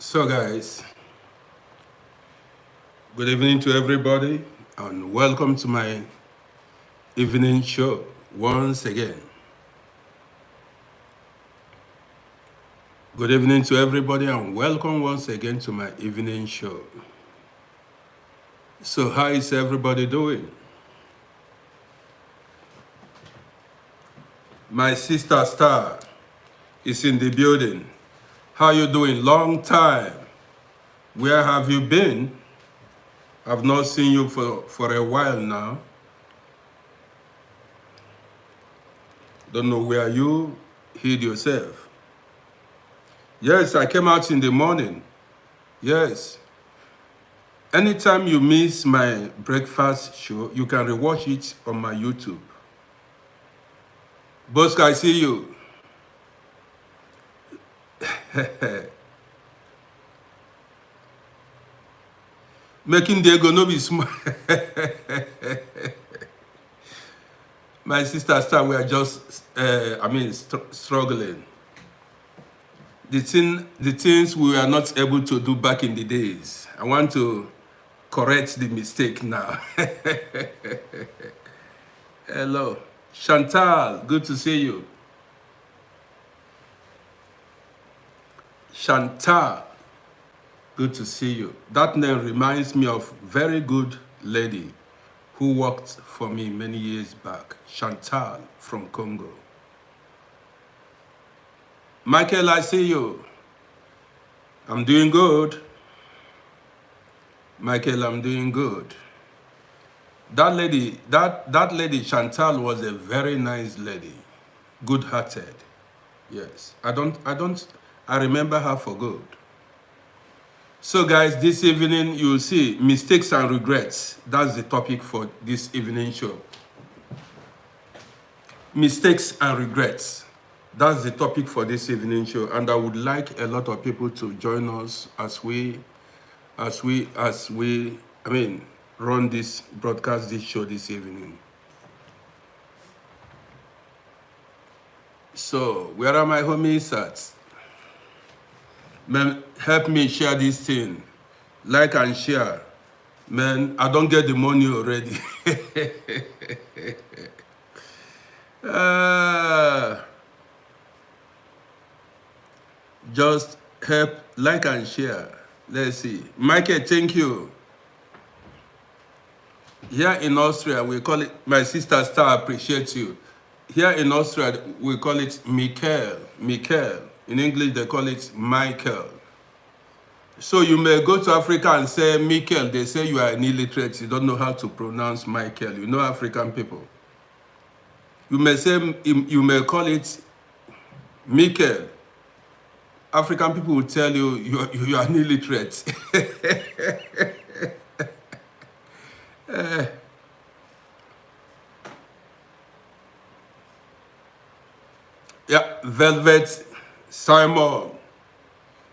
So guys, good evening to everybody and welcome to my evening show once again. Good evening to everybody and welcome once again to my evening show. So how is everybody doing? My sister Star is in the building. How you doing? Long time. Where have you been? I've not seen you for a while now. Don't know where you hid yourself. Yes, I came out in the morning. Yes. Anytime you miss my breakfast show, you can rewatch it on my YouTube. Bosco, I see you. Making Diego no be small. My sister Star, we are just, struggling. The things we were not able to do back in the days. I want to correct the mistake now. Hello. Chantal, good to see you. Chantal, good to see you. That name reminds me of very good lady who worked for me many years back. Chantal from Congo. Michael, I see you. I'm doing good. Michael, I'm doing good. That lady Chantal was a very nice lady, good-hearted. Yes, I remember her for good. So guys, this evening you'll see mistakes and regrets. That's the topic for this evening show. Mistakes and regrets. That's the topic for this evening show. And I would like a lot of people to join us as we run this broadcast, this show this evening. So, where are my homies at? Man, help me share this thing. Like and share. Man, I don't get the money already. Just help, like and share. Let's see. Michael, thank you. Here in Austria, we call it, my sister Star appreciates you. Here in Austria, we call it Michael. Michael. In English, they call it Michael. So you may go to Africa and say Michael. They say you are an illiterate. You don't know how to pronounce Michael. You know African people. You may call it Michael. African people will tell you you are an illiterate. Yeah, Velvet, Simon,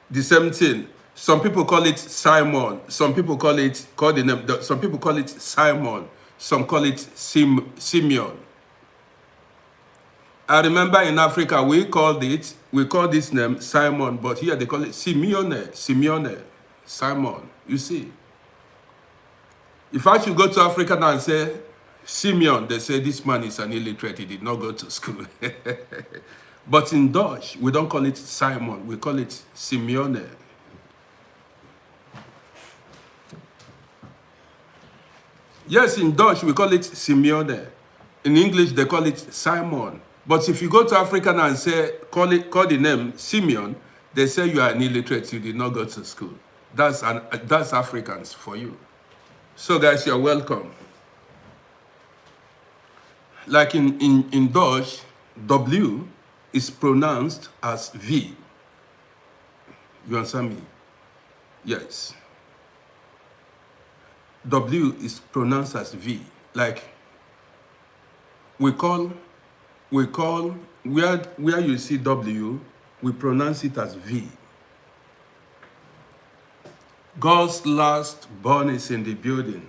the same thing. Some people call it Simon. Some people call the name. Some people call it Simon. Some call it Simeon. I remember in Africa we call this name Simon, but here they call it Simeone, Simon. You see, if I should go to Africa now and say Simeon, they say this man is an illiterate. He did not go to school. But in Dutch, we don't call it Simon. We call it Simeone. Yes, in Dutch, we call it Simeone. In English, they call it Simon. But if you go to Africa now and say, call the name Simeon, they say you are an illiterate, you did not go to school. That's Africans for you. So guys, you're welcome. Like in Dutch, W is pronounced as V. You understand me? Yes. W is pronounced as V. Like we call where you see W, we pronounce it as V. God's last born is in the building.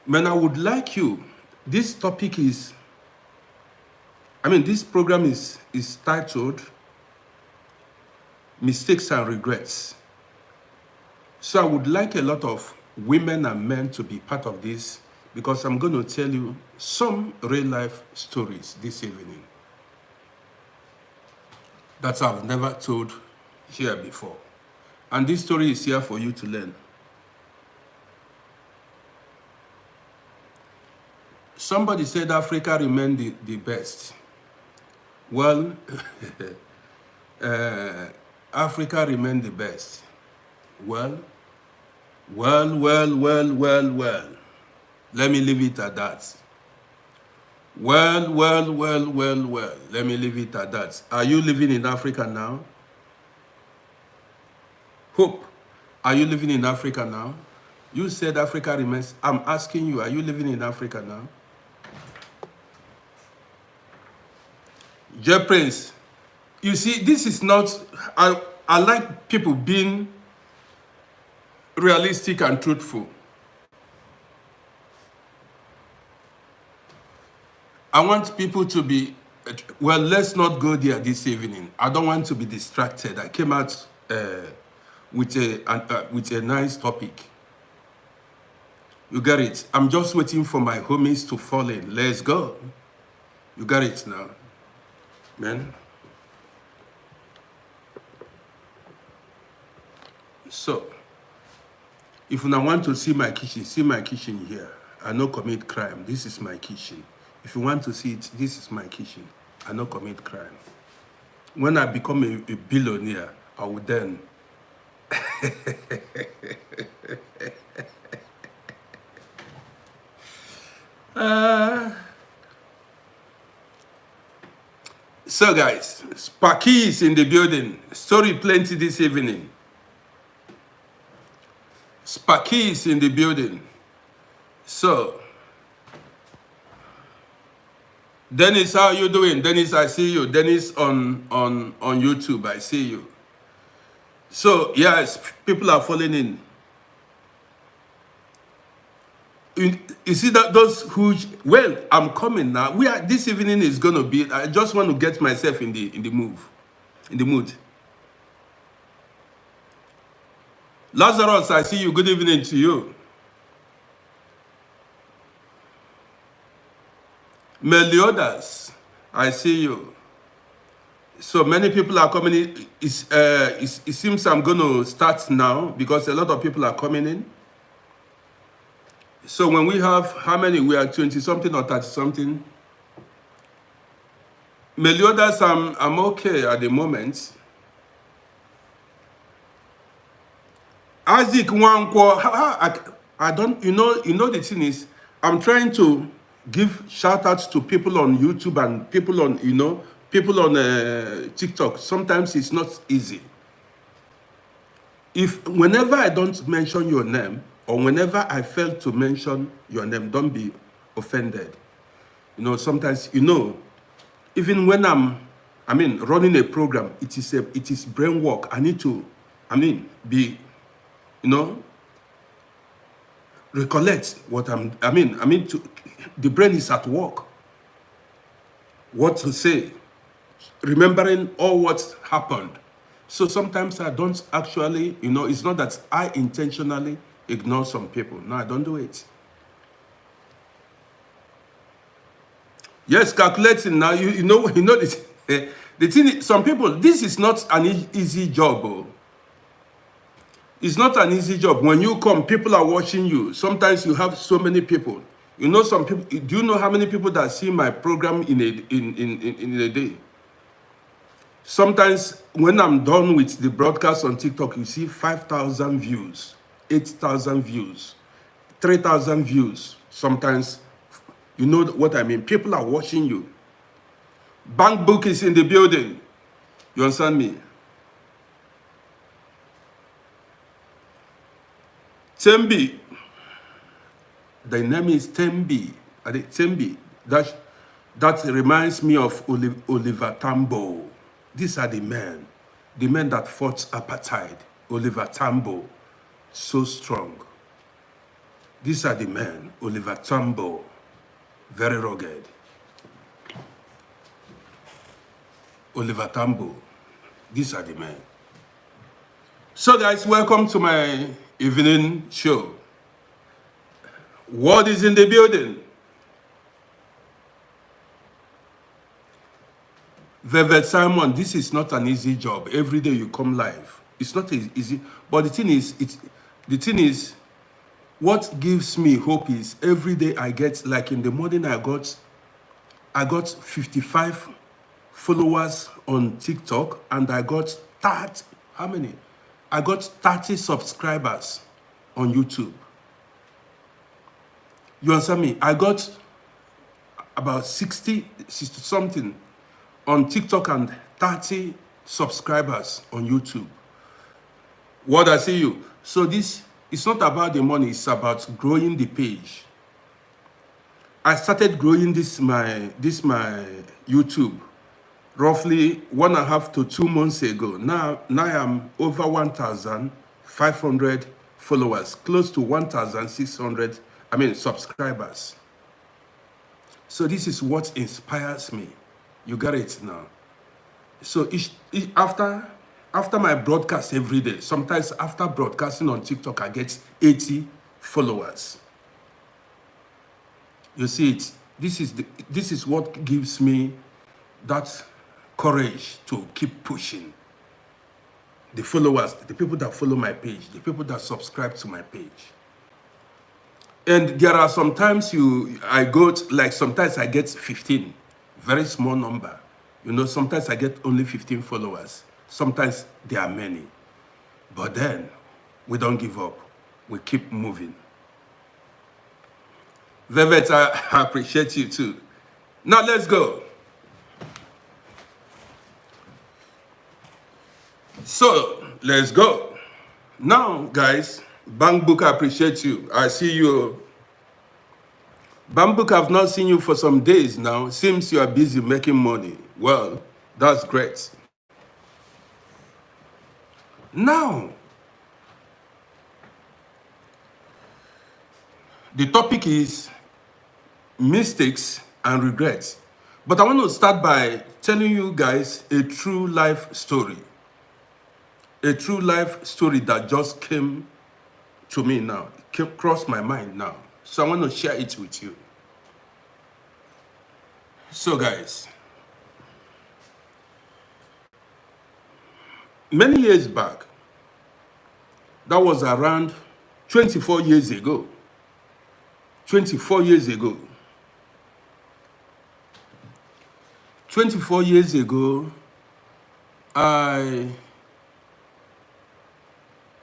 Man, I would like you. This topic is, this program is titled mistakes and regrets. So I would like a lot of women and men to be part of this, because I'm going to tell you some real life stories this evening that I've never told here before. And this story is here for you to learn. Somebody said Africa remained the best. Well, Africa remained the best. Well. Let me leave it at that. Well. Let me leave it at that. Are you living in Africa now? Hope, are you living in Africa now? You said Africa remains. I'm asking you, are you living in Africa now? J Prince, you see, this is not, I like people being realistic and truthful. I want people to be, well, let's not go there this evening. I don't want to be distracted. I came out with a nice topic. You got it? I'm just waiting for my homies to fall in. Let's go. You got it now, man. So, if you want to see my kitchen here. I no commit crime. This is my kitchen. If you want to see it, this is my kitchen. I no commit crime. When I become a billionaire, I will then. So guys, Sparky is in the building. Story plenty this evening. Sparky is in the building. So, Dennis, how you doing? Dennis, I see you. Dennis on YouTube, I see you. So, yes, people are falling in. You see that those huge, well, I'm coming now. This evening is gonna be, I just want to get myself in the mood. Lazarus, I see you. Good evening to you. Meliodas, I see you. So many people are coming in. It seems I'm going to start now because a lot of people are coming in. So when we have, how many? We are 20-something or 30-something. Meliodas, I'm okay at the moment. Isaac Wankwo, I don't, you know the thing is, I'm trying to give shout outs to people on YouTube and people on, people on TikTok. Sometimes it's not easy. Whenever I don't mention your name, or whenever I fail to mention your name, don't be offended. Sometimes, even when I'm running a program, it is brain work. I need to, be, recollect what the brain is at work. What to say, remembering all what happened. So sometimes I don't actually, it's not that I intentionally ignore some people. No, I don't do it. Yes, calculating now, you know this. The thing is, some people, this is not an easy job. Oh. It's not an easy job. When you come, people are watching you. Sometimes you have so many people. Some people, do you know how many people that see my program in a day? Sometimes when I'm done with the broadcast on TikTok, you see 5,000 views, 8,000 views, 3,000 views. Sometimes, you know what I mean? People are watching you. Bank book is in the building. You understand me? Tembi. The name is Tembi. Tembi. That reminds me of Oliver Tambo. These are the men that fought apartheid. Oliver Tambo, so strong. These are the men. Oliver Tambo, very rugged. Oliver Tambo, these are the men. So guys, welcome to my evening show. What is in the building? Velvet Simon, this is not an easy job. Every day you come live. It's not easy. But the thing is, what gives me hope is every day I get, like in the morning I got 55 followers on TikTok, and I got 30, how many? I got 30 subscribers on YouTube. You understand me? I got about 60 something on TikTok and 30 subscribers on YouTube. What I see you. So this, it's not about the money, it's about growing the page. I started growing this my YouTube roughly 1.5 to 2 months ago. Now I'm over 1,500 followers, close to 1,600, subscribers. So this is what inspires me. You got it now. So after my broadcast every day, sometimes after broadcasting on TikTok, I get 80 followers. You see it. This is what gives me that courage to keep pushing. The followers, the people that follow my page, the people that subscribe to my page. And there are sometimes sometimes I get 15, very small number. Sometimes I get only 15 followers. Sometimes there are many. But then, we don't give up. We keep moving. Velvet, I appreciate you too. Now let's go. So, let's go. Now, guys, Bangbook, I appreciate you. I see you. Bangbook, I've not seen you for some days now. Seems you are busy making money. Well, that's great. Now, the topic is mistakes and regrets. But I want to start by telling you guys a true life story. A true life story that just came to me now. It crossed my mind now. So I want to share it with you. So guys, many years back, that was around 24 years ago. 24 years ago. 24 years ago, I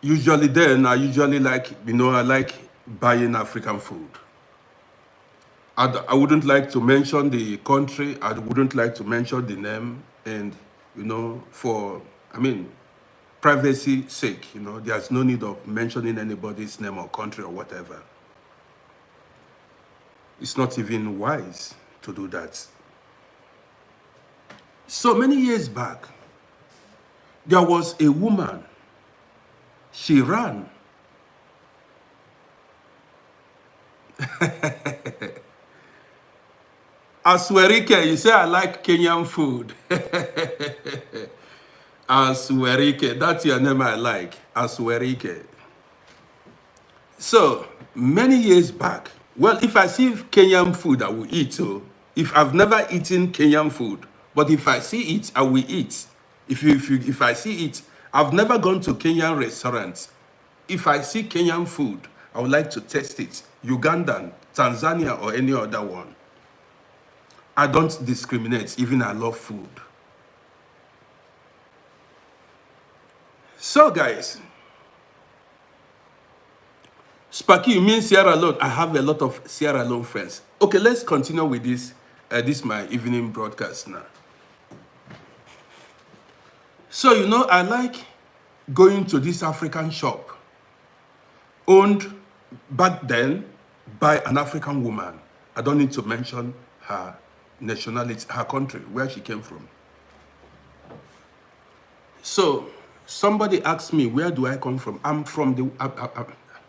usually like, I like buying African food. I wouldn't like to mention the country. I wouldn't like to mention the name. And, for privacy sake, there's no need of mentioning anybody's name or country or whatever. It's not even wise to do that. So many years back, there was a woman. She ran. Aswerike, you say I like Kenyan food. Aswerike, that's your name I like. Aswerike. So, many years back, well, if I see Kenyan food, I will eat. So, if I've never eaten Kenyan food, but if I see it, I will eat. If I see it, I've never gone to Kenyan restaurants. If I see Kenyan food, I would like to taste it. Ugandan, Tanzania, or any other one. I don't discriminate, even I love food. So guys, Sparky, you mean Sierra Leone? I have a lot of Sierra Leone friends. Okay, let's continue with this. This my evening broadcast now. So, I like going to this African shop owned back then by an African woman. I don't need to mention her nationality, her country, where she came from. So, somebody asked me, where do I come from? I'm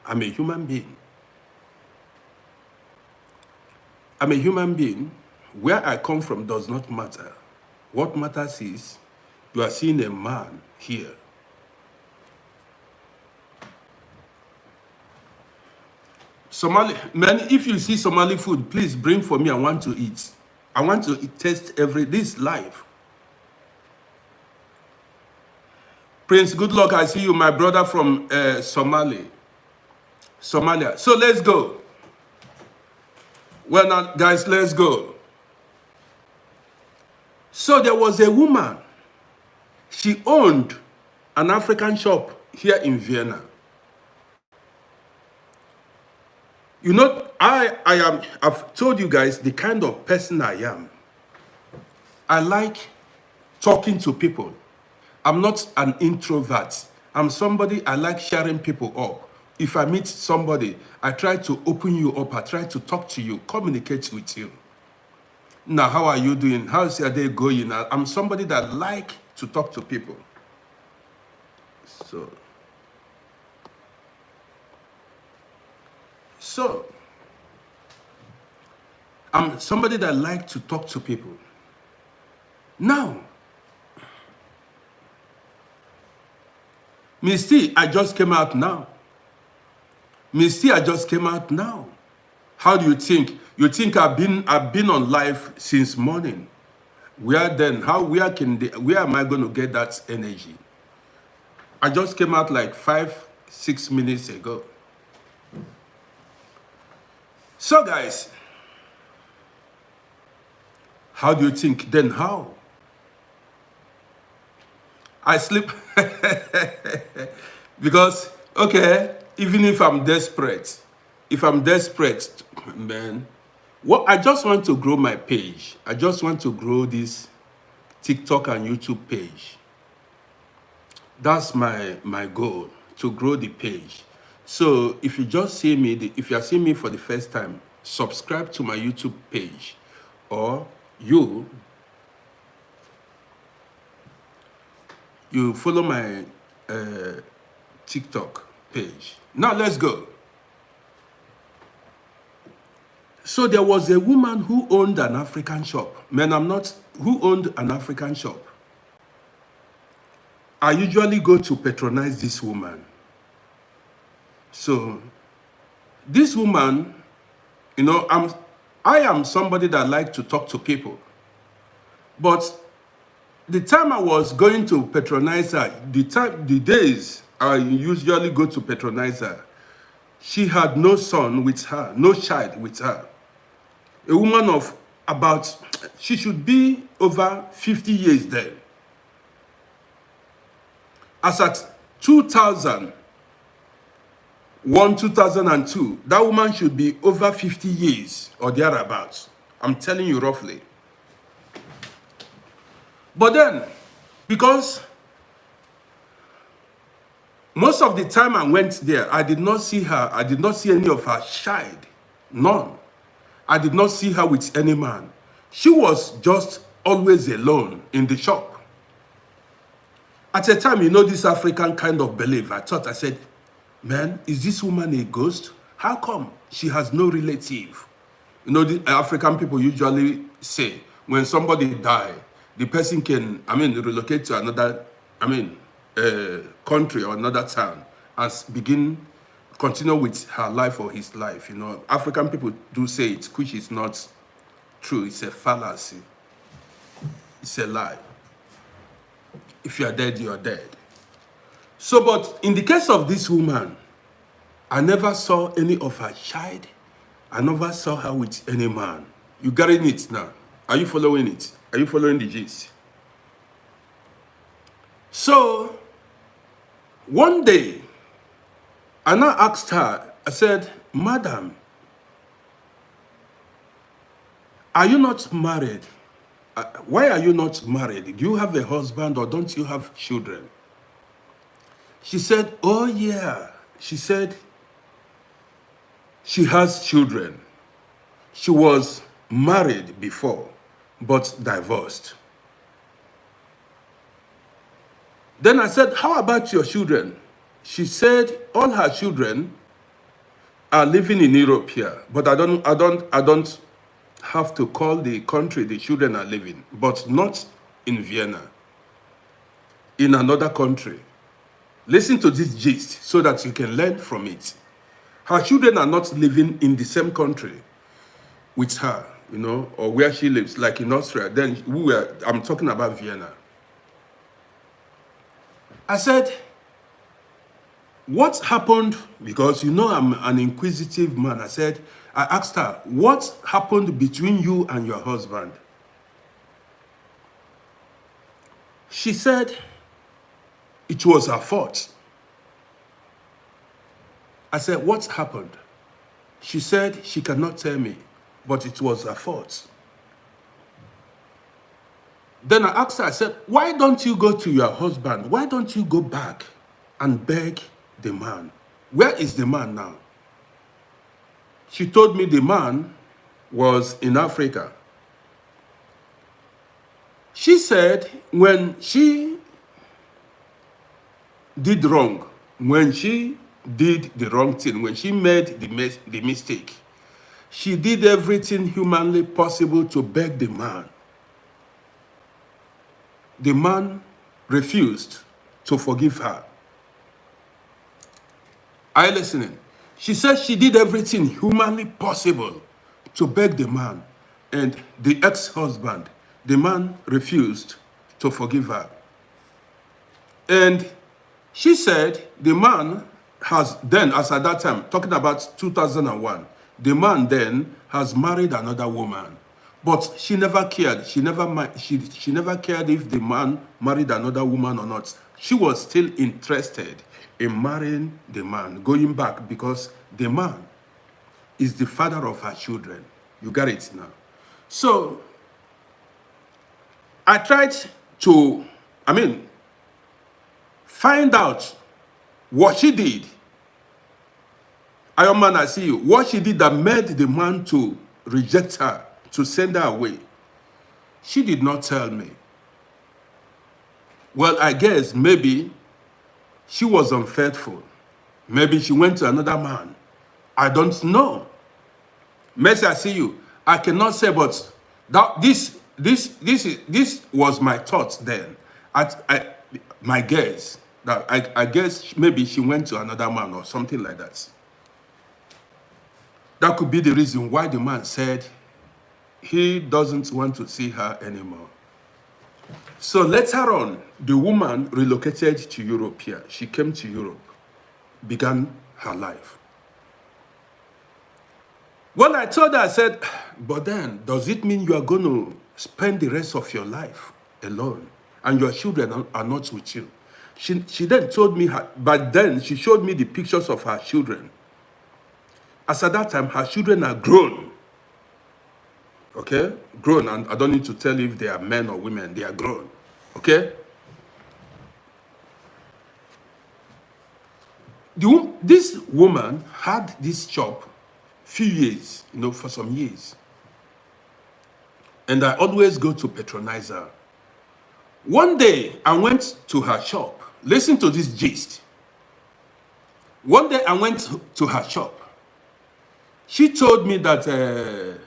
a human being. I'm a human being. Where I come from does not matter. What matters is, you are seeing a man here. Somali, man, if you see Somali food, please bring for me. I want to eat. I want to taste this life. Prince, good luck. I see you, my brother from Somalia. So let's go. Well, now, guys, let's go. So there was a woman. She owned an African shop here in Vienna. You know, I've told you guys the kind of person I am. I like talking to people. I'm not an introvert. I'm somebody, I like sharing people up. If I meet somebody, I try to open you up. I try to talk to you, communicate with you. Now, how are you doing? How's your day going? I'm somebody that like to talk to people. So, I'm somebody that like to talk to people. Now, Miss T, I just came out now. Miss T, I just came out now. How do you think? You think I've been on live since morning? Where am I going to get that energy? I just came out like 5-6 minutes ago. So guys, how do you think? Then how? I sleep because, okay, even if I'm desperate, man, I just want to grow my page. I just want to grow this TikTok and YouTube page. That's my goal, to grow the page. So if you just see me, if you are seeing me for the first time, subscribe to my YouTube page, or you follow my TikTok page. Now let's go. So there was a woman who owned an African shop. Man, who owned an African shop. I usually go to patronize this woman. So this woman, you know, I am somebody that likes to talk to people. But the time I was going to patronize her, the days I usually go to patronize her, she had no son with her, no child with her. A woman of she should be over 50 years then. As at 2001, 2002, that woman should be over 50 years or thereabouts. I'm telling you roughly. But then, because most of the time I went there, I did not see her. I did not see any of her child. None. I did not see her with any man. She was just always alone in the shop. At a time, you know, this African kind of belief, I said, man, is this woman a ghost? How come she has no relative? You know, the African people usually say, when somebody dies, the person can, relocate to another, country or another town and continue with her life or his life. You know, African people do say it, which is not true. It's a fallacy. It's a lie. If you are dead, you are dead. So, but in the case of this woman, I never saw any of her child. I never saw her with any man. You getting it now? Are you following it? Are you following the gist? So, one day, I now asked her, I said, Madam, are you not married? Why are you not married? Do you have a husband or don't you have children? She said, oh yeah. She said, she has children. She was married before, but divorced. Then I said, how about your children? She said, all her children are living in Europe here, but I don't have to call the country the children are living, but not in Vienna, in another country. Listen to this gist so that you can learn from it. Her children are not living in the same country with her, or where she lives, like in Austria. Then I'm talking about Vienna. I said, what happened? Because I'm an inquisitive man. I asked her, what happened between you and your husband? She said, it was her fault. I said, what happened? She said she cannot tell me, but it was her fault. Then I asked her, I said, why don't you go to your husband? Why don't you go back and beg the man? Where is the man now? She told me the man was in Africa. She said when she did wrong, when she did the wrong thing, when she made the mistake, she did everything humanly possible to beg the man. The man refused to forgive her. Are you listening? She said she did everything humanly possible to beg the man, and the ex-husband, the man refused to forgive her. And she said the man has then, as at that time, talking about 2001, the man then has married another woman. But she never cared. She never cared if the man married another woman or not. She was still interested in marrying the man, going back, because the man is the father of her children. You got it now. So I tried to, find out what she did. Iron Man, I see you. What she did that made the man to reject her, to send her away. She did not tell me. Well, I guess maybe she was unfaithful. Maybe she went to another man. I don't know. Mercy, I see you. I cannot say, but that this was my thoughts then. My guess that I guess maybe she went to another man or something like that. That could be the reason why the man said he doesn't want to see her anymore. So later on, the woman relocated to Europe here. She came to Europe, began her life. When I told her, I said, but then, does it mean you are going to spend the rest of your life alone and your children are not with you? She then told me, but then she showed me the pictures of her children. As at that time, her children are grown. Okay? Grown, and I don't need to tell you if they are men or women, they are grown. Okay? This woman had this job few years, for some years. And I always go to patronize her. One day, I went to her shop. Listen to this gist. One day, I went to her shop. She told me that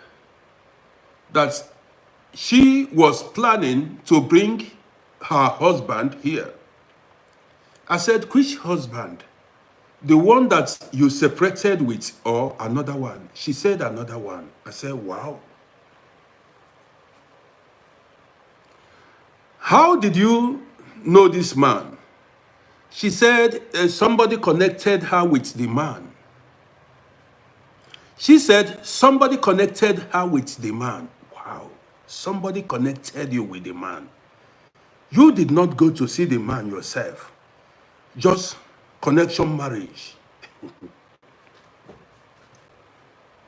she was planning to bring her husband here. I said, which husband? The one that you separated with or another one? She said another one. I said, wow. How did you know this man? She said somebody connected her with the man. She said somebody connected her with the man. Wow. Somebody connected you with the man. You did not go to see the man yourself. Just connection marriage.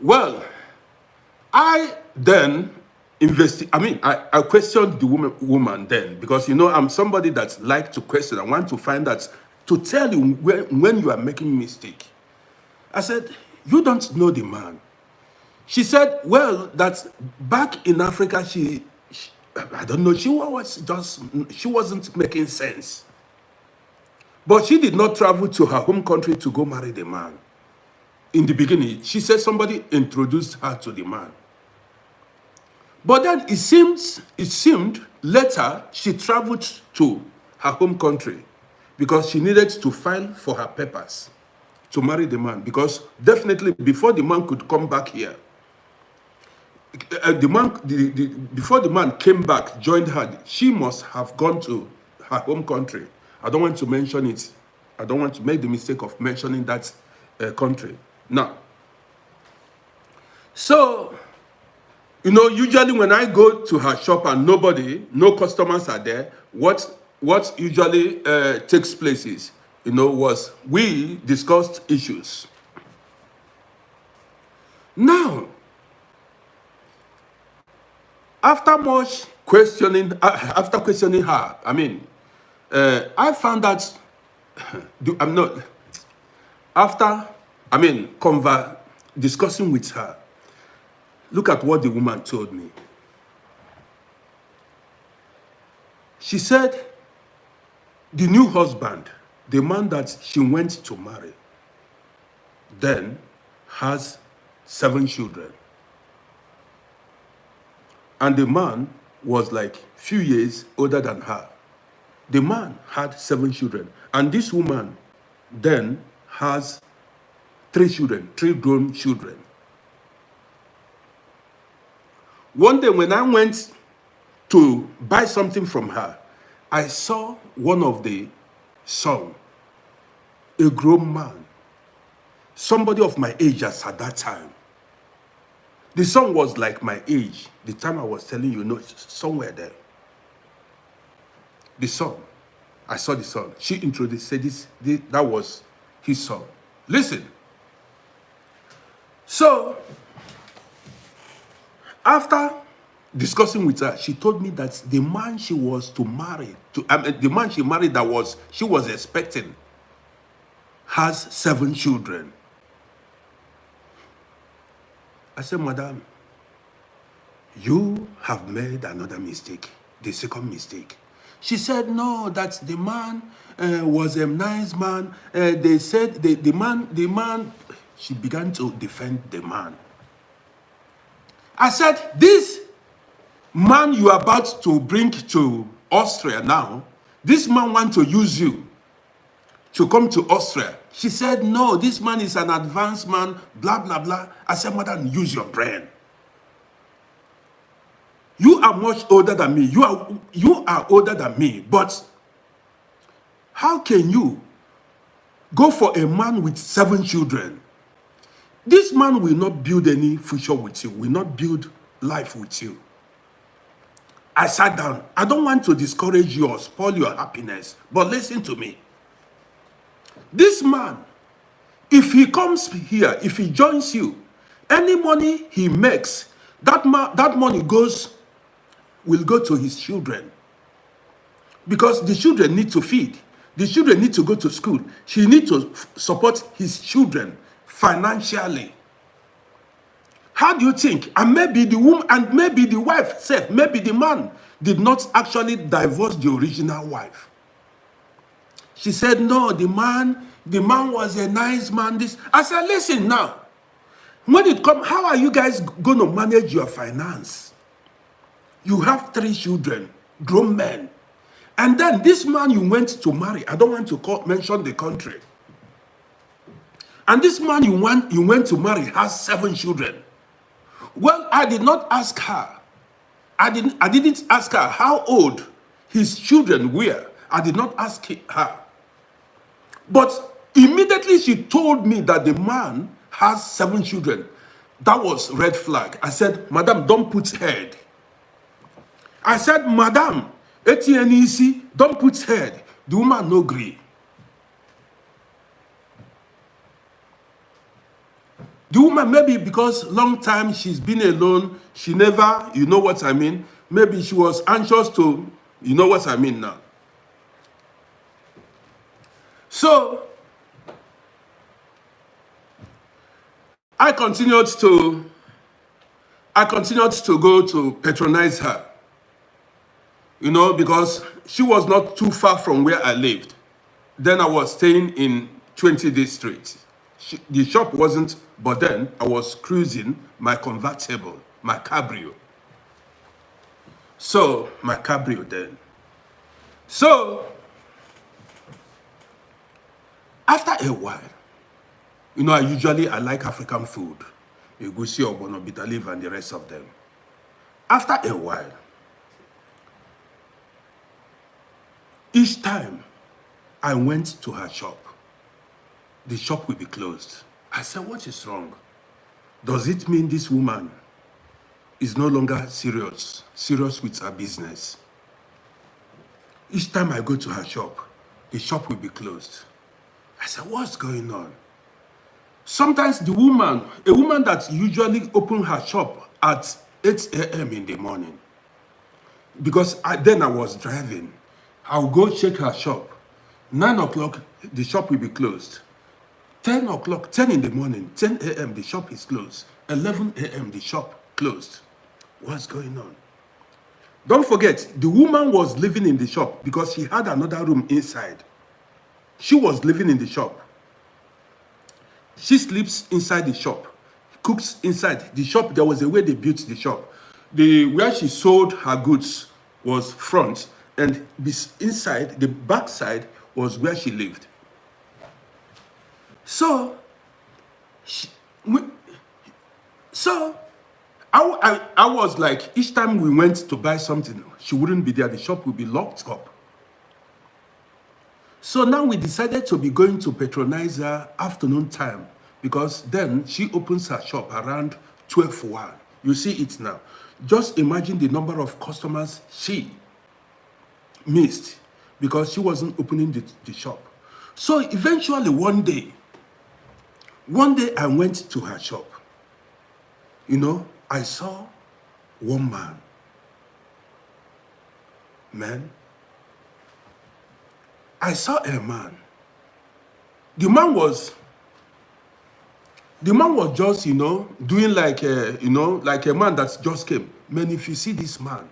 Well, I then I questioned the woman then, because I'm somebody that like to question. I want to find out, to tell you when you are making a mistake. I said, you don't know the man. She said, well, that back in Africa, I don't know, she wasn't making sense. But she did not travel to her home country to go marry the man. In the beginning, she said somebody introduced her to the man. But then it seemed later she traveled to her home country because she needed to file for her papers to marry the man, because definitely before the man could come back here, before the man came back, joined her, she must have gone to her home country. I don't want to mention it. I don't want to make the mistake of mentioning that country. Now, so, you know, usually when I go to her shop and no customers are there, what usually takes place is, you know, was we discussed issues. Now, after much questioning, after questioning her, I mean, I found that I'm not, after, I mean, discussing with her, look at what the woman told me. She said the new husband, the man that she went to marry, then has 7 children. And the man was like few years older than her. The man had 7 children. And this woman then has 3 children, 3 grown children. One day when I went to buy something from her, I saw one of the son, a grown man, somebody of my age as at that time. The son was like my age, the time I was telling you, no, somewhere there. The son, I saw the son. She introduced, said that was his son. Listen. So, after discussing with her, she told me that the man she was to marry, the man she married she was expecting, has 7 children. I said, Madam, you have made another mistake, the second mistake. She said, no, that the man was a nice man. They said the man, she began to defend the man. I said, this man you are about to bring to Austria now, this man wants to use you to come to Austria. She said, no, this man is an advanced man, blah, blah, blah. I said, Madam, use your brain. You are much older than me. You are older than me. But how can you go for a man with 7 children? This man will not build any future with you, will not build life with you. I sat down. I don't want to discourage you or spoil your happiness, but listen to me. This man, if he comes here, if he joins you, any money he makes, that money will go to his children. Because the children need to feed. The children need to go to school. He needs to support his children financially. How do you think? And maybe the woman, and maybe the wife said, maybe the man did not actually divorce the original wife. She said, no, the man was a nice man. I said, listen now. When it comes, how are you guys going to manage your finance? You have 3 children, grown men. And then this man you went to marry, I don't want to mention the country. And this man you went to marry has 7 children. Well, I did not ask her. I didn't ask her how old his children were. I did not ask her. But immediately she told me that the man has 7 children. That was red flag. I said, Madam, don't put head. I said, Madam, Etienne, don't put head. The woman no agree. The woman, maybe because long time she's been alone, she never, you know what I mean? Maybe she was anxious to, you know what I mean now. So, I continued to go to patronize her. You know, because she was not too far from where I lived. Then I was staying in 20th Street. The shop wasn't, but then I was cruising my convertible, my cabrio. So, my cabrio then. So, after a while, You know, I like African food. Egusi, ogbono, bitter leaf, and the rest of them. After a while, each time I went to her shop, the shop will be closed. I said, what is wrong? Does it mean this woman is no longer serious with her business? Each time I go to her shop, the shop will be closed. I said, what's going on? Sometimes a woman that usually opens her shop at 8 a.m. in the morning, because then I was driving, I'll go check her shop. 9 o'clock, the shop will be closed. 10 o'clock, 10 in the morning, 10 a.m., the shop is closed. 11 a.m., the shop closed. What's going on? Don't forget, the woman was living in the shop because she had another room inside. She was living in the shop. She sleeps inside the shop, cooks inside the shop. There was a way they built the shop. Where she sold her goods was front, and inside, the back side was where she lived. So, I was like, each time we went to buy something, she wouldn't be there. The shop would be locked up. So now we decided to be going to patronize her afternoon time, because then she opens her shop around 12:01. You see it now. Just imagine the number of customers she missed because she wasn't opening the shop. So eventually one day I went to her shop. You know, I saw one man. I saw a man. The man was just, you know, doing like like a man that just came. Man, if you see this man,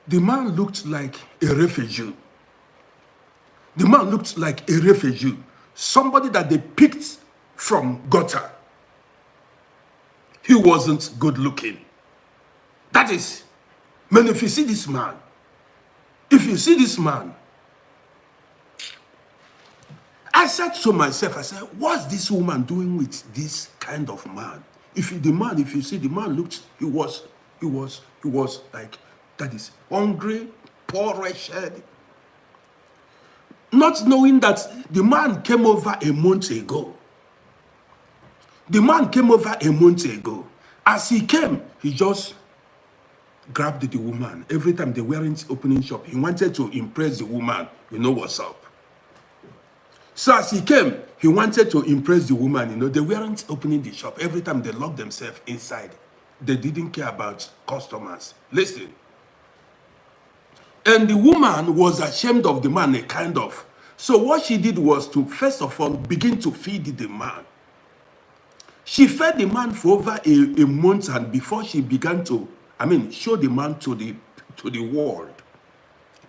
the man looked like a refugee. The man looked like a refugee. Somebody that they picked from gutter. He wasn't good looking. That is, man, if you see this man, I said to myself, I said, what's this woman doing with this kind of man? If you see the man looked, he was like, that is, hungry, poor, wretched. Not knowing that the man came over a month ago. The man came over a month ago. As he came, he just grabbed the woman. Every time they weren't opening shop, he wanted to impress the woman. You know what's up. So as he came, he wanted to impress the woman. You know, they weren't opening the shop. Every time they locked themselves inside. They didn't care about customers. Listen. And the woman was ashamed of the man, a kind of. So what she did was to, first of all, begin to feed the man. She fed the man for over a month, and before she began to, show the man to the world,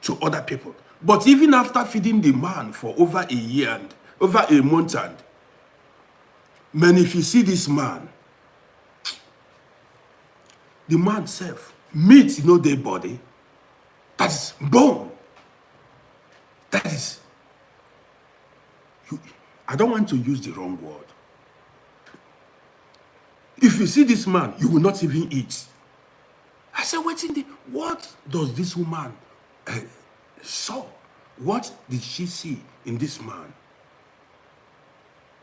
to other people. But even after feeding the man for over a year and over a month, and man, if you see this man, the man self, meat, you know, their body, that is bone. That is, I don't want to use the wrong word. If you see this man, you will not even eat. I said, what does this woman saw? What did she see in this man?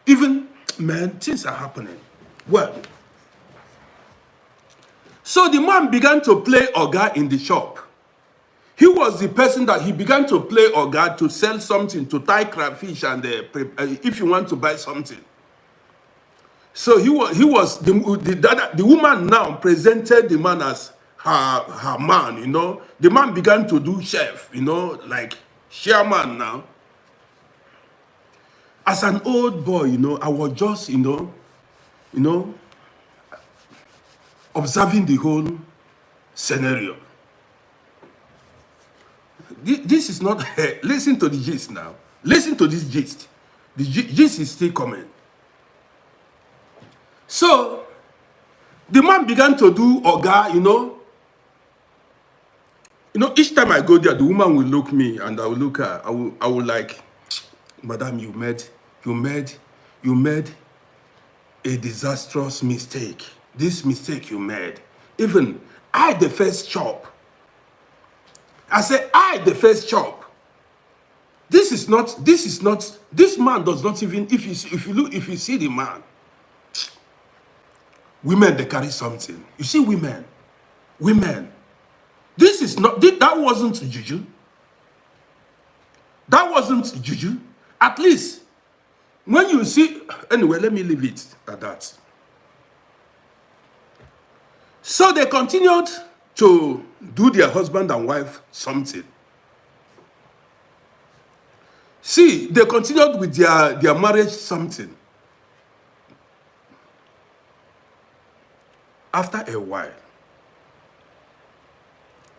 Even, man, things are happening. Well, so the man began to play Oga in the shop. He was the person that he began to play Oga to sell something, to tie crayfish, and if you want to buy something. So the woman now presented the man as her man, you know. The man began to do chef, you know, like chairman now. As an old boy, you know, I was just, you know, observing the whole scenario. This is not, listen to the gist now. Listen to this gist. The gist is still coming. So, the man began to do Oga, you know. You know, each time I go there, the woman will look me and I will look her. I will like, Madam, you made you made a disastrous mistake. This mistake you made. Even I, the first chop. I said, I, the first chop. This man does not even, if you see the man, women, they carry something. You see women, this is not, that wasn't juju. That wasn't juju. At least, when you see, anyway, let me leave it at that. So they continued to do their husband and wife something. See, they continued with their marriage something. After a while,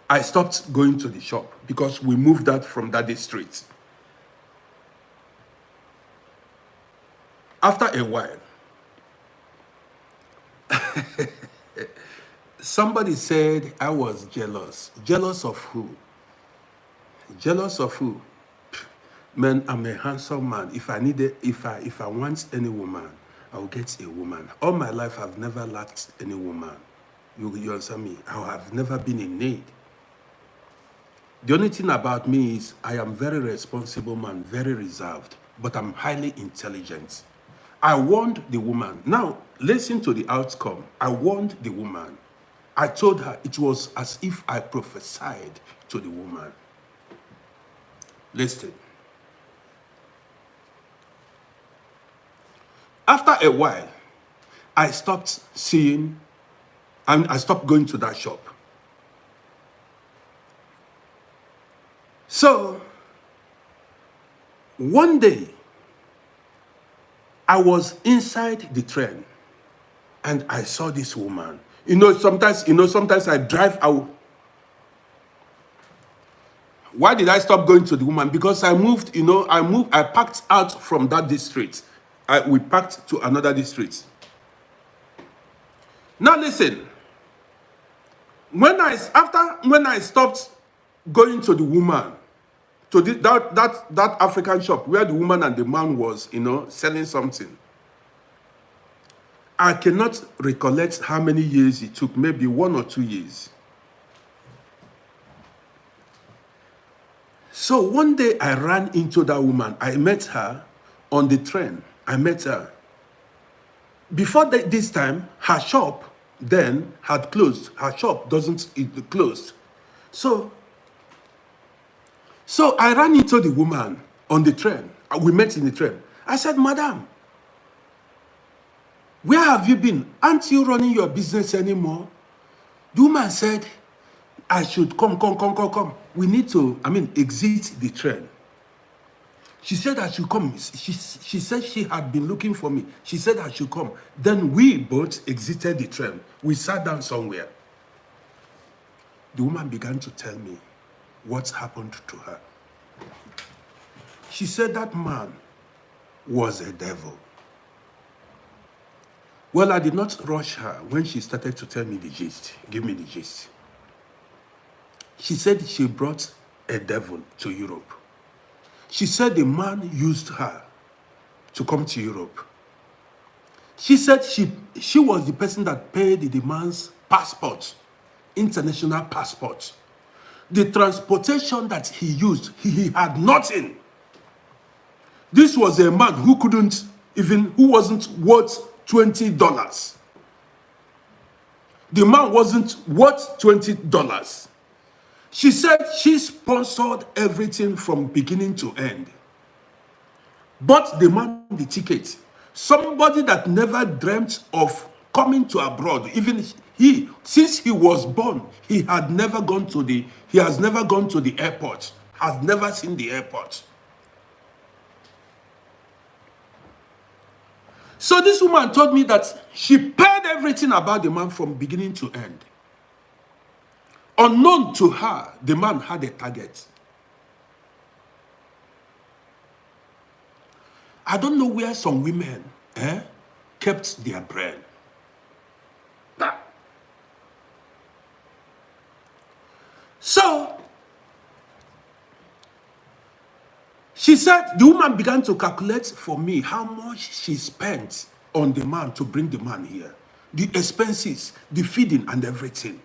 I stopped going to the shop because we moved out from that district. After a while, somebody said I was jealous. Jealous of who? Jealous of who? Man, I'm a handsome man. If I want any woman, I'll get a woman. All my life, I've never lacked any woman. You understand me? I have never been in need. The only thing about me is I am very responsible man, very reserved, but I'm highly intelligent. I warned the woman. Now, listen to the outcome. I warned the woman. I told her it was as if I prophesied to the woman. Listen. After a while, I stopped seeing, and I stopped going to that shop. So, one day, I was inside the train, and I saw this woman. Sometimes I drive out. Why did I stop going to the woman? Because I moved, I packed out from that district. We packed to another district. Now listen, when I stopped going to the woman, to that African shop where the woman and the man was, selling something, I cannot recollect how many years it took, maybe 1 or 2 years. So one day I ran into that woman. I met her on the train. I met her. Before this time, her shop then had closed. Her shop it closed. So I ran into the woman on the train. We met in the train. I said, Madam, where have you been? Aren't you running your business anymore? The woman said, I should come. We need to, exit the train. She said I should come. She said she had been looking for me. She said I should come. Then we both exited the train. We sat down somewhere. The woman began to tell me what happened to her. She said that man was a devil. Well, I did not rush her when she started to tell me the gist, give me the gist. She said she brought a devil to Europe. She said the man used her to come to Europe. She said she was the person that paid the man's passport, international passport. The transportation that he used, he had nothing. This was a man who wasn't worth $20. The man wasn't worth $20. She said she sponsored everything from beginning to end. Bought the man the ticket. Somebody that never dreamt of coming to abroad. Even since he was born, he has never gone to the airport. Has never seen the airport. So this woman told me that she paid everything about the man from beginning to end. Unknown to her, the man had a target. I don't know where some women kept their brain. So, She said the woman began to calculate for me how much she spent on the man to bring the man here. The expenses, the feeding and everything.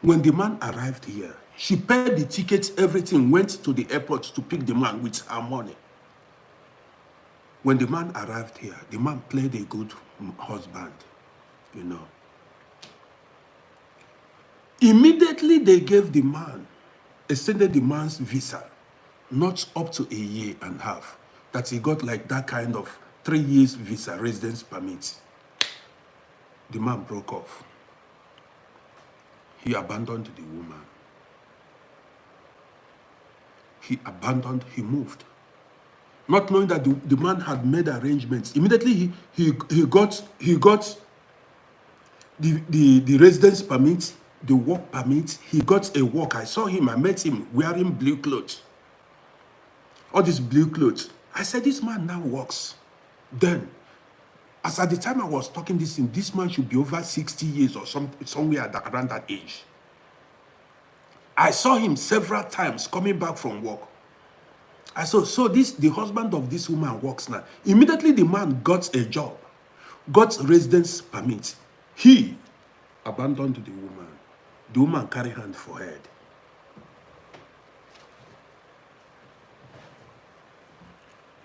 When the man arrived here, she paid the tickets, everything, went to the airport to pick the man with her money. When the man arrived here, the man played a good husband, you know. Immediately they gave the man, extended the man's visa, not up to a year and a half, that he got like that kind of 3 years visa, residence permit. The man broke off. He abandoned the woman. He abandoned, he moved. Not knowing that the man had made arrangements. Immediately he got the residence permit, the work permit. He got a work. I saw him, I met him wearing blue clothes. All these blue clothes. I said, this man now works. Then, as at the time I was talking this thing, this man should be over 60 years or somewhere around that age. I saw him several times coming back from work. I saw, so the husband of this woman works now. Immediately the man got a job, got residence permit. He abandoned the woman. The woman carried hand for head.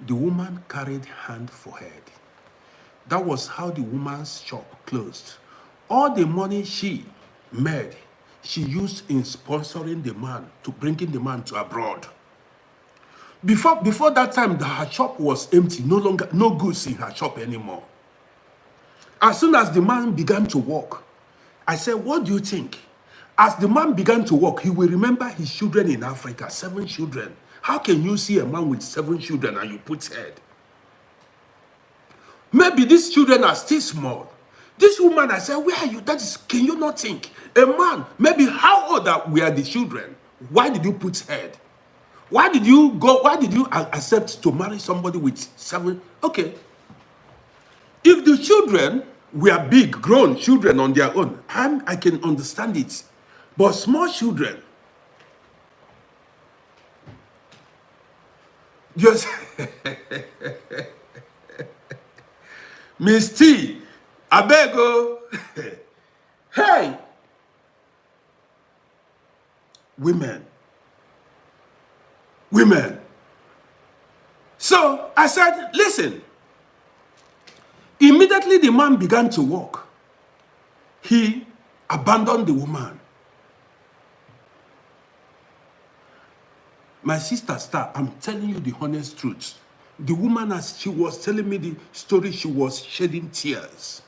The woman carried hand for head. That was how the woman's shop closed. All the money she made, she used in sponsoring the man, to bringing the man to abroad. Before that time, her shop was empty, no goods in her shop anymore. As soon as the man began to work, I said, what do you think? As the man began to work, he will remember his children in Africa, 7 children. How can you see a man with 7 children and you put head? Maybe these children are still small. This woman, I said, where are you? That is, can you not think? A man, maybe how old were the children? Why did you put head? Why did you accept to marry somebody with 7? Okay. If the children were big, grown children on their own, I can understand it. But small children, just Miss T, I beg you. Hey, women. So I said, listen. Immediately the man began to walk. He abandoned the woman. My sister Star, I'm telling you the honest truth. The woman, as she was telling me the story, she was shedding tears.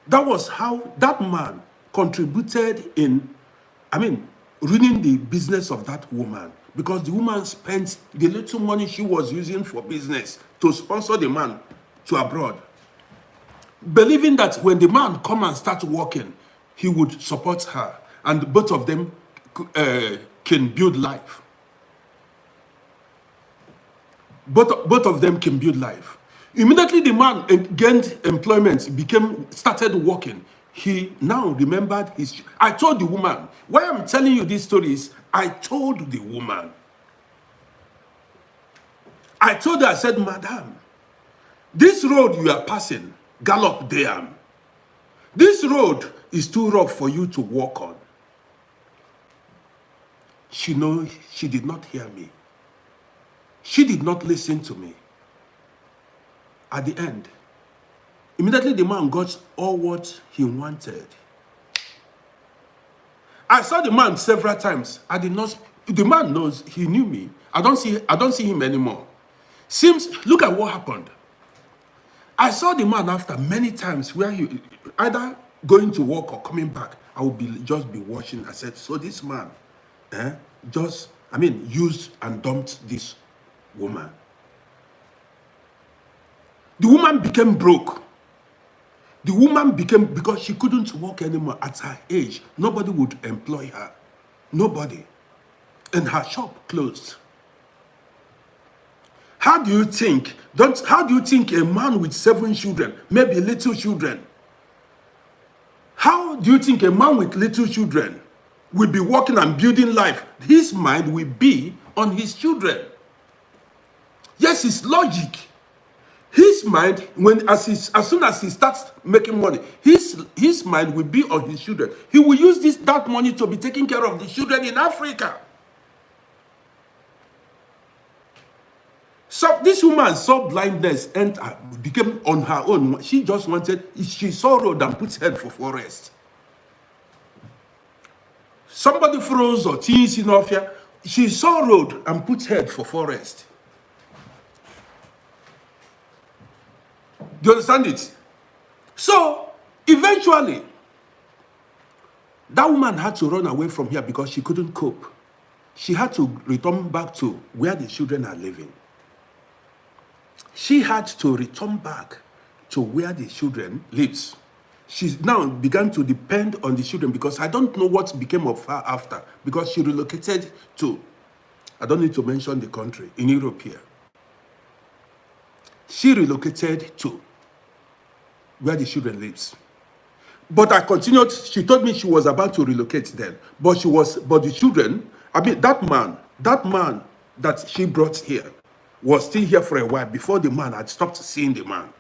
That was how that man contributed in, ruining the business of that woman. Because the woman spent the little money she was using for business to sponsor the man to abroad. Believing that when the man come and start working, he would support her. And both of them can build life. Both of them can build life. Immediately the man gained employment, started working. He now remembered his... I told the woman, why I'm telling you these stories, I told the woman. I told her, I said, Madam, this road you are passing, gallop there. This road is too rough for you to walk on. She did not hear me. She did not listen to me. At the end, immediately the man got all what he wanted. I saw the man several times. I did not. The man knows, he knew me. I don't see him anymore. Look at what happened. I saw the man after many times where he either going to work or coming back. I would just be watching. I said, so this man, used and dumped this woman. The woman became broke. The woman because she couldn't work anymore at her age. Nobody would employ her. Nobody. And her shop closed. How do you think a man with 7 children, maybe little children, how do you think a man with little children will be working and building life? His mind will be on his children. Yes, it's logic. His mind, as soon as he starts making money, his mind will be on his children. He will use that money to be taking care of the children in Africa. So this woman saw blindness and became on her own. She just wanted, she saw road and put head for forest. Somebody froze or things in Ofia. She saw road and put head for forest. Do you understand it? So eventually, that woman had to run away from here because she couldn't cope. She had to return back to where the children are living. She had to return back to where the children lives. She's now began to depend on the children because I don't know what became of her after, because she relocated to, I don't need to mention the country, in Europe here. She relocated to where the children lives. But I continued, she told me she was about to relocate then. But the children, I mean, that man that she brought here was still here for a while before the man had stopped seeing the man.